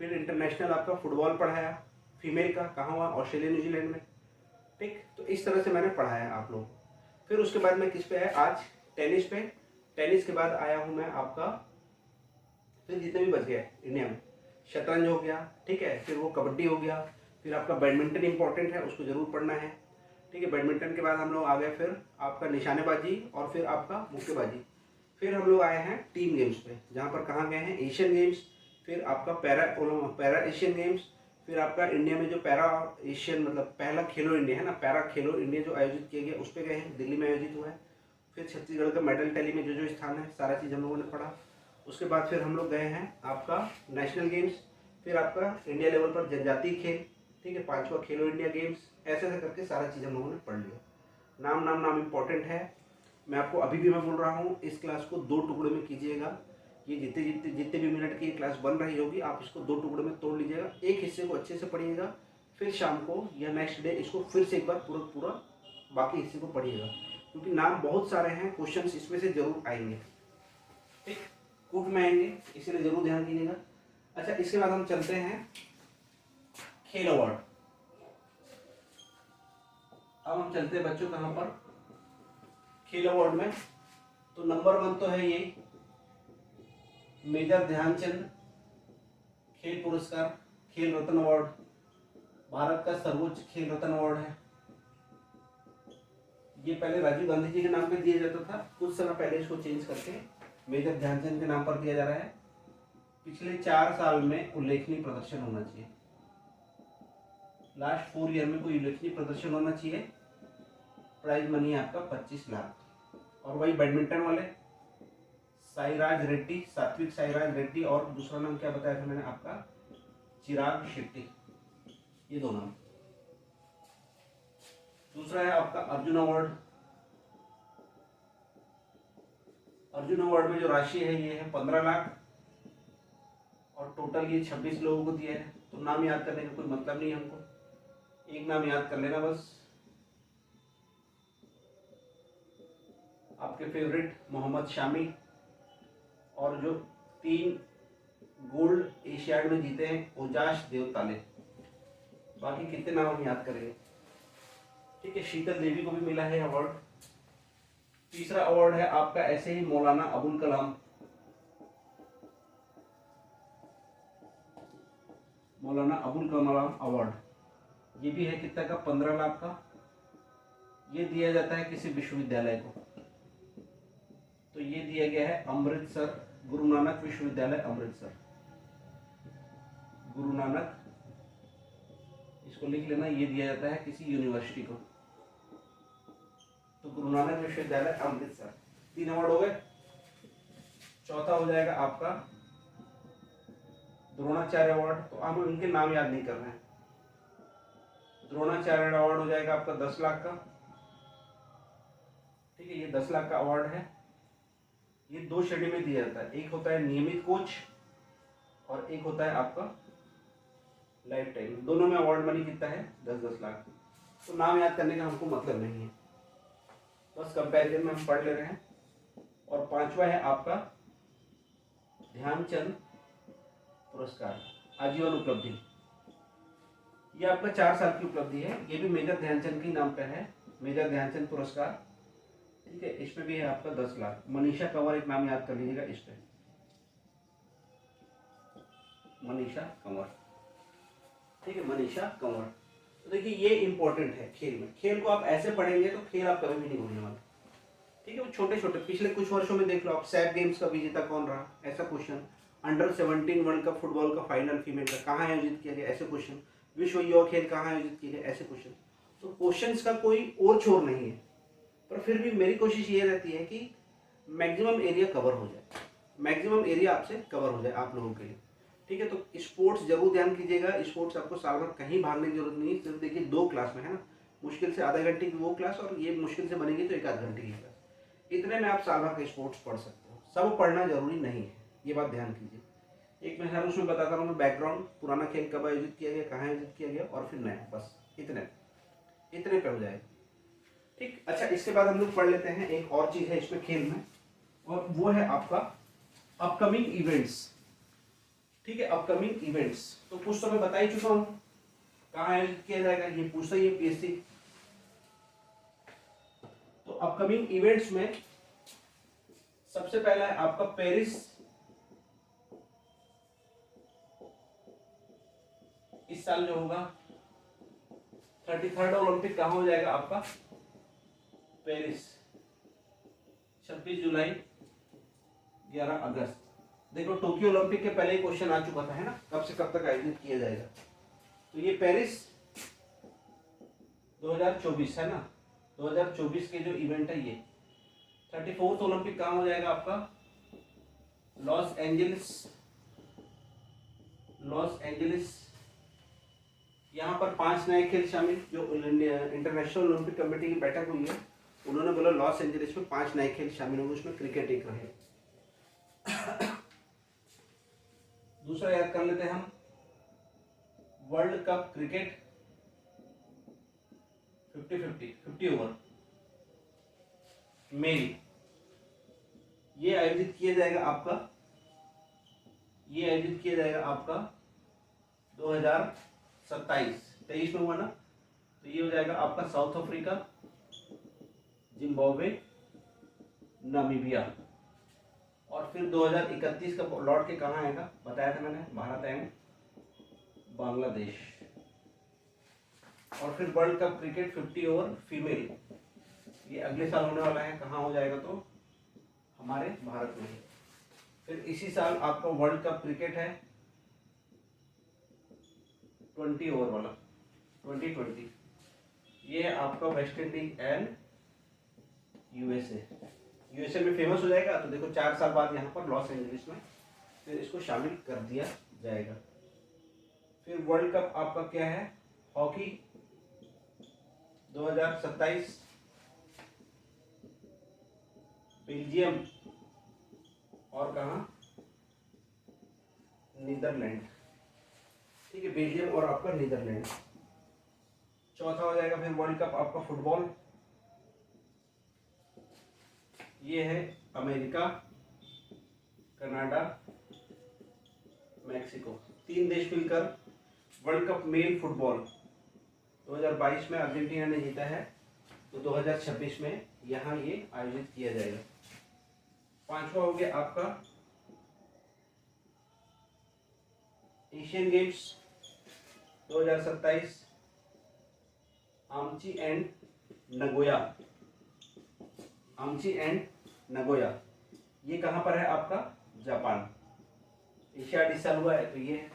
फिर इंटरनेशनल आपका फुटबॉल पढ़ाया, फीमेल का कहाँ हुआ, ऑस्ट्रेलिया न्यूजीलैंड में, ठीक। तो इस तरह से मैंने पढ़ाया आप लोग। फिर उसके बाद मैं किस पे आया आज, टेनिस पे। टेनिस के बाद आया हूँ मैं आपका, फिर जितने भी बच गए इंडिया में, शतरंज हो गया, ठीक है, फिर वो कबड्डी हो गया, फिर आपका बैडमिंटन इंपॉर्टेंट है, उसको जरूर पढ़ना है, ठीक है। बैडमिंटन के बाद हम लोग आ गए फिर आपका निशानेबाजी और फिर आपका मुक्केबाजी। फिर हम लोग आए हैं टीम गेम्स पे, जहाँ पर कहाँ गए हैं, एशियन गेम्स, फिर आपका पैरा एशियन गेम्स, फिर आपका इंडिया में जो पैरा एशियन मतलब पहला खेलो इंडिया है ना, पैरा खेलो इंडिया जो आयोजित किया गया उस पर गए हैं, दिल्ली में आयोजित हुआ है। फिर छत्तीसगढ़ का मेडल टैली में जो जो स्थान है सारा चीज़ हम लोगों ने पढ़ा। उसके बाद फिर हम लोग गए हैं आपका नेशनल गेम्स, फिर आपका इंडिया लेवल पर जनजातीय खेल, ठीक है, 5वां खेलो इंडिया गेम्स, ऐसे ऐसे करके सारा चीज़ हम लोगों ने पढ़ लिया। नाम इम्पोर्टेंट है। मैं आपको अभी भी मैं बोल रहा हूँ, इस क्लास को 2 टुकड़े में कीजिएगा। ये जितने भी मिनट की क्लास बन रही होगी आप इसको 2 टुकड़े में तोड़ लीजिएगा। एक हिस्से को अच्छे से पढ़िएगा, फिर शाम को या नेक्स्ट डे इसको फिर से एक बार पूरा बाकी हिस्से को पढ़िएगा, क्योंकि नाम बहुत सारे हैं, क्वेश्चंस इसमें से जरूर आएंगे, ठीक, कूट में आएंगे, इसीलिए जरूर ध्यान दीजिएगा। अच्छा, इसके बाद हम चलते हैं खेल अवार्ड। अब हम चलते हैं बच्चों कहाँ पर, खेल अवार्ड में। तो नंबर 1 तो है ये मेजर ध्यानचंद खेल पुरस्कार, खेल रत्न अवार्ड, भारत का सर्वोच्च खेल रत्न अवार्ड है। ये पहले राजीव गांधी जी के नाम पे दिया जाता था, कुछ समय पहले इसको चेंज करके मेजर ध्यानचंद के नाम पर दिया जा रहा है। पिछले 4 साल में उल्लेखनीय प्रदर्शन होना चाहिए, लास्ट 4 ईयर में कोई उल्लेखनीय प्रदर्शन होना चाहिए। प्राइज मनी है आपका 25 लाख। और वही बैडमिंटन वाले साईराज रेड्डी, सात्विक साईराज रेड्डी, और दूसरा नाम क्या बताया था मैंने आपका, चिराग शेट्टी, ये 2 नाम। दूसरा है आपका अर्जुन अवार्ड। अर्जुन अवार्ड में जो राशि है ये है 15 लाख, और टोटल ये 26 लोगों को दिया है। तो नाम याद करने का कोई मतलब नहीं है हमको, एक नाम याद कर लेना बस, आपके फेवरेट मोहम्मद शामी, और जो 3 गोल्ड एशियाड में जीते हैं ओजाश देवताले। बाकी कितने नाम हम याद करेंगे, ठीक है। शीतल देवी को भी मिला है अवार्ड। तीसरा अवार्ड है आपका ऐसे ही मौलाना अबुल कलाम, मौलाना अबुल कलाम अवार्ड, ये भी है कितना का, 15 लाख का। ये दिया जाता है किसी विश्वविद्यालय को, तो ये दिया गया है अमृतसर, गुरु नानक विश्वविद्यालय अमृतसर, गुरु नानक, इसको लिख लेना, ये दिया जाता है किसी यूनिवर्सिटी को, तो गुरु नानक विश्वविद्यालय अमृतसर। 3 अवार्ड हो गए। चौथा हो जाएगा आपका द्रोणाचार्य अवार्ड, तो हम उनके नाम याद नहीं कर रहे हैं। द्रोणाचार्य अवार्ड हो जाएगा आपका 10 लाख का, ठीक है, ये 10 लाख का अवार्ड है। ये 2 श्रेणी में दिया जाता है, एक होता है नियमित कोच और एक होता है आपका लाइफ टाइम। दोनों में अवार्ड मनी कितना है, 10-10 लाख। तो नाम याद करने का हमको मतलब नहीं है, बस कंपैरिजन में हम पढ़ ले रहे हैं। और 5वां है आपका ध्यानचंद पुरस्कार, आजीवन उपलब्धि। ये आपका 4 साल की उपलब्धि है, ये भी मेजर ध्यानचंद के नाम पे है, मेजर ध्यानचंद पुरस्कार, ठीक है। इसमें भी है आपका 10 लाख। मनीषा कंवर एक नाम याद कर लीजिएगा इस पे, मनीषा कंवर, ठीक है, मनीषा कंवर। तो देखिए ये इंपॉर्टेंट है खेल में, खेल को आप ऐसे पढ़ेंगे तो खेल आप कभी भी नहीं भूलने वाले, ठीक है। वो छोटे छोटे पिछले कुछ वर्षों में देख लो आप, सैफ गेम्स का विजेता कौन रहा, ऐसा question. Under 17 world cup football का फाइनल फीमेल का कहाँ आयोजित किया गया, ऐसे क्वेश्चन। विश्व युवा खेल कहाँ आयोजित किए गए, ऐसे क्वेश्चन। तो क्वेश्चंस का कोई और छोर नहीं है, पर फिर भी मेरी कोशिश ये रहती है कि मैक्सिमम एरिया कवर हो जाए, मैक्सिमम एरिया आपसे कवर हो जाए आप लोगों के लिए। ठीक है, तो स्पोर्ट्स जरूर ध्यान कीजिएगा। स्पोर्ट्स आपको साल भर कहीं भागने की जरूरत नहीं है, सिर्फ देखिए 2 क्लास में, है ना, मुश्किल से आधा घंटे की वो क्लास और ये मुश्किल से बनेगी तो 1 आध घंटे की क्लास, इतने में आप साल भर का स्पोर्ट्स पढ़ सकते हो। सब पढ़ना जरूरी नहीं है, ये बात ध्यान कीजिए। एक मैं हर उसमें बताता हूँ, बैकग्राउंड, पुराना खेल कब आयोजित किया गया, कहाँ आयोजित किया गया, और फिर नया, बस इतने पे हो जाएगा। ठीक, अच्छा, इसके बाद हम लोग पढ़ लेते हैं एक और चीज़ है इसमें खेल में, और वो है आपका अपकमिंग इवेंट्स। ठीक है, अपकमिंग इवेंट्स तो कुछ तो मैं बता ही चुका हूँ कहाँ आयोजित किया जाएगा, ये पूछता ही है पीएससी। तो अपकमिंग इवेंट्स में सबसे पहला है आपका पेरिस, इस साल जो होगा 33rd ओलंपिक कहाँ हो जाएगा आपका, पेरिस, 26 जुलाई 11 अगस्त। देखो टोक्यो ओलंपिक के पहले ही क्वेश्चन आ चुका था, है ना, कब से कब तक आयोजित किया जाएगा। तो ये पेरिस 2024 है ना, 2024 के जो इवेंट है ये। 34th ओलंपिक कहाँ हो जाएगा आपका, लॉस एंजलिस। यहाँ पर 5 नए खेल शामिल, जो इंटरनेशनल ओलंपिक कमेटी की बैठक हुई है, उन्होंने बोला लॉस एंजलिस में 5 नए खेल शामिल होंगे, उसमें क्रिकेट एक रहे। दूसरा याद कर लेते हैं हम, world cup cricket 50 over male, ये आयोजित किया जाएगा आपका 2027 में हुआ ना, तो ये हो जाएगा आपका साउथ अफ्रीका, जिम्बाब्वे, नामीबिया। और फिर 2031 का लौट के कहाँ आएगा, बताया था मैंने, भारत एंड बांग्लादेश। और फिर world cup cricket 50 over female, ये अगले साल होने वाला है, कहाँ हो जाएगा, तो हमारे भारत में ही। फिर इसी साल आपका वर्ल्ड कप क्रिकेट है 20 ओवर वाला, 2020, ये है आपका वेस्ट इंडीज एंड यूएसए में फेमस हो जाएगा। तो देखो 4 साल बाद यहाँ पर लॉस एंजलिस में फिर इसको शामिल कर दिया जाएगा। फिर वर्ल्ड कप आपका क्या है, हॉकी 2027, बेल्जियम और कहाँ, नीदरलैंड। ठीक है, बेल्जियम और आपका नीदरलैंड। चौथा हो जाएगा फिर वर्ल्ड कप आपका फुटबॉल, ये है अमेरिका, कनाडा, मैक्सिको, 3 देश मिलकर वर्ल्ड कप मेल फुटबॉल 2022 में अर्जेंटीना ने जीता है, तो 2026 में यहाँ ये आयोजित किया जाएगा। 5वां हो गया आपका एशियन गेम्स 2027, आमची एंड नगोया, ये कहाँ पर है आपका, जापान। एशियाड इस साल हुआ है, तो ये है।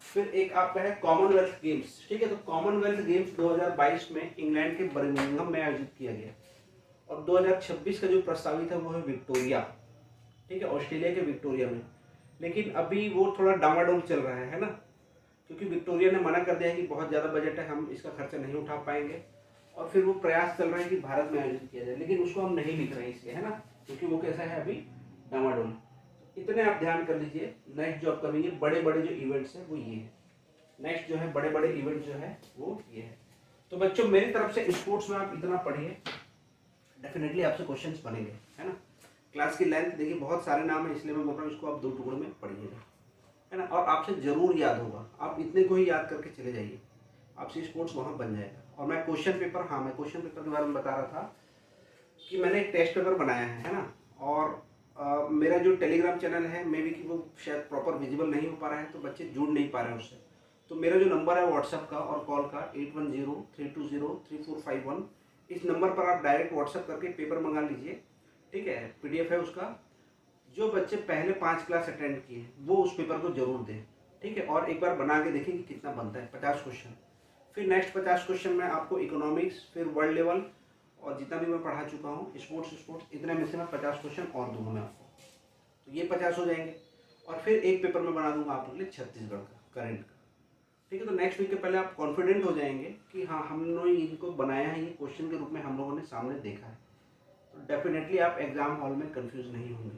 फिर एक आपका है कॉमनवेल्थ गेम्स। ठीक है, तो कॉमनवेल्थ गेम्स 2022 में इंग्लैंड के बर्मिंघम में आयोजित किया गया, और 2026 का जो प्रस्तावित है वो है विक्टोरिया। ठीक है, ऑस्ट्रेलिया के विक्टोरिया में। लेकिन अभी वो थोड़ा डामाडोल चल रहा है ना, क्योंकि विक्टोरिया ने मना कर दिया है कि बहुत ज़्यादा बजट है, हम इसका खर्चा नहीं उठा पाएंगे। और फिर वो प्रयास चल रहा है कि भारत में आयोजित किया जाए, लेकिन उसको हम नहीं लिख रहे हैं इसलिए, है ना, क्योंकि वो कैसा है अभी, डामाडोल। इतने आप ध्यान कर लीजिए। नेक्स्ट जो अपकमिंग है, बड़े बड़े जो इवेंट्स हैं वो ये है। नेक्स्ट जो है बड़े बड़े इवेंट जो है वो ये है। तो बच्चों मेरी तरफ से स्पोर्ट्स में आप इतना पढ़िए, डेफिनेटली आपसे क्वेश्चंस बनेंगे, है ना। क्लास की लेंथ देखिए बहुत सारे नाम है, इसलिए मैं बोल रहा हूँ इसको आप 2 टुकड़ों में पढ़िएगा, है ना, और आपसे जरूर याद होगा। आप इतने को ही याद करके चले जाइए, आपसे स्पोर्ट्स वहाँ बन जाएगा। और मैं क्वेश्चन पेपर, हाँ, मैं क्वेश्चन पेपर के बारे में बता रहा था कि मैंने एक टेस्ट पेपर बनाया है ना। और मेरा जो टेलीग्राम चैनल है, मे बी कि वो शायद प्रॉपर विजिबल नहीं हो पा रहा है, तो बच्चे जुड़ नहीं पा रहे हैं उससे। तो मेरा जो नंबर है व्हाट्सएप का और कॉल का 8103203451, इस नंबर पर आप डायरेक्ट व्हाट्सएप करके पेपर मंगा लीजिए। ठीक है, PDF है उसका। जो बच्चे पहले 5 क्लास अटेंड किए वो उस पेपर को जरूर दें। ठीक है, और एक बार बना के देखें कि कितना बनता है, 50 क्वेश्चन। फिर नेक्स्ट 50 क्वेश्चन में आपको इकोनॉमिक्स, फिर वर्ल्ड लेवल, और जितना भी मैं पढ़ा चुका हूँ स्पोर्ट्स, इतने में से मैं 50 क्वेश्चन और दूंगा मैं आपको, तो ये 50 हो जाएंगे। और फिर एक पेपर मैं बना दूंगा आप लोगों के लिए छत्तीसगढ़ का करंट का। ठीक है, तो नेक्स्ट वीक के पहले आप कॉन्फिडेंट हो जाएंगे कि हाँ हमने इनको बनाया है, ये क्वेश्चन के रूप में हम लोगों ने सामने देखा है, तो डेफिनेटली आप एग्ज़ाम हॉल में कंफ्यूज नहीं होंगे।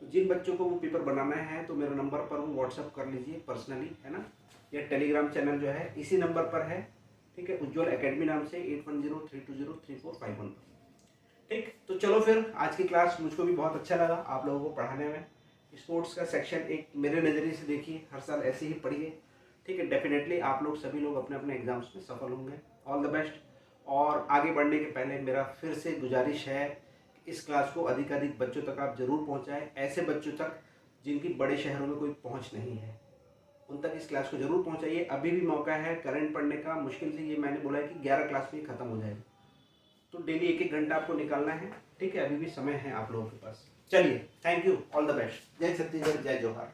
तो जिन बच्चों को वो पेपर बनाना है तो मेरे नंबर पर वो व्हाट्सअप कर लीजिए पर्सनली, है ना, या टेलीग्राम चैनल जो है इसी नंबर पर है, ठीक है, उज्ज्वल एकेडमी नाम से 8103203451 पर। ठीक, तो चलो फिर आज की क्लास मुझको भी बहुत अच्छा लगा आप लोगों को पढ़ाने में। स्पोर्ट्स का सेक्शन एक मेरे नज़रिए से देखिए, हर साल ऐसे ही पढ़िए, ठीक है, डेफिनेटली आप लोग सभी लोग अपने अपने एग्जाम्स में सफल होंगे। All the best. और आगे बढ़ने के पहले मेरा फिर से गुजारिश है कि इस क्लास को अधिकाधिक बच्चों तक आप जरूर पहुंचाएं, ऐसे बच्चों तक जिनकी बड़े शहरों में कोई पहुंच नहीं है, उन तक इस क्लास को जरूर पहुंचाइए। अभी भी मौका है करंट पढ़ने का, मुश्किल से ये मैंने बोला है कि 11 क्लास में ख़त्म हो जाएगा, तो डेली 1-1 घंटा आपको निकालना है, ठीक है, अभी भी समय है आप लोगों के पास। चलिए, thank you, all the best. जय छत्तीसगढ़, जय जोहार।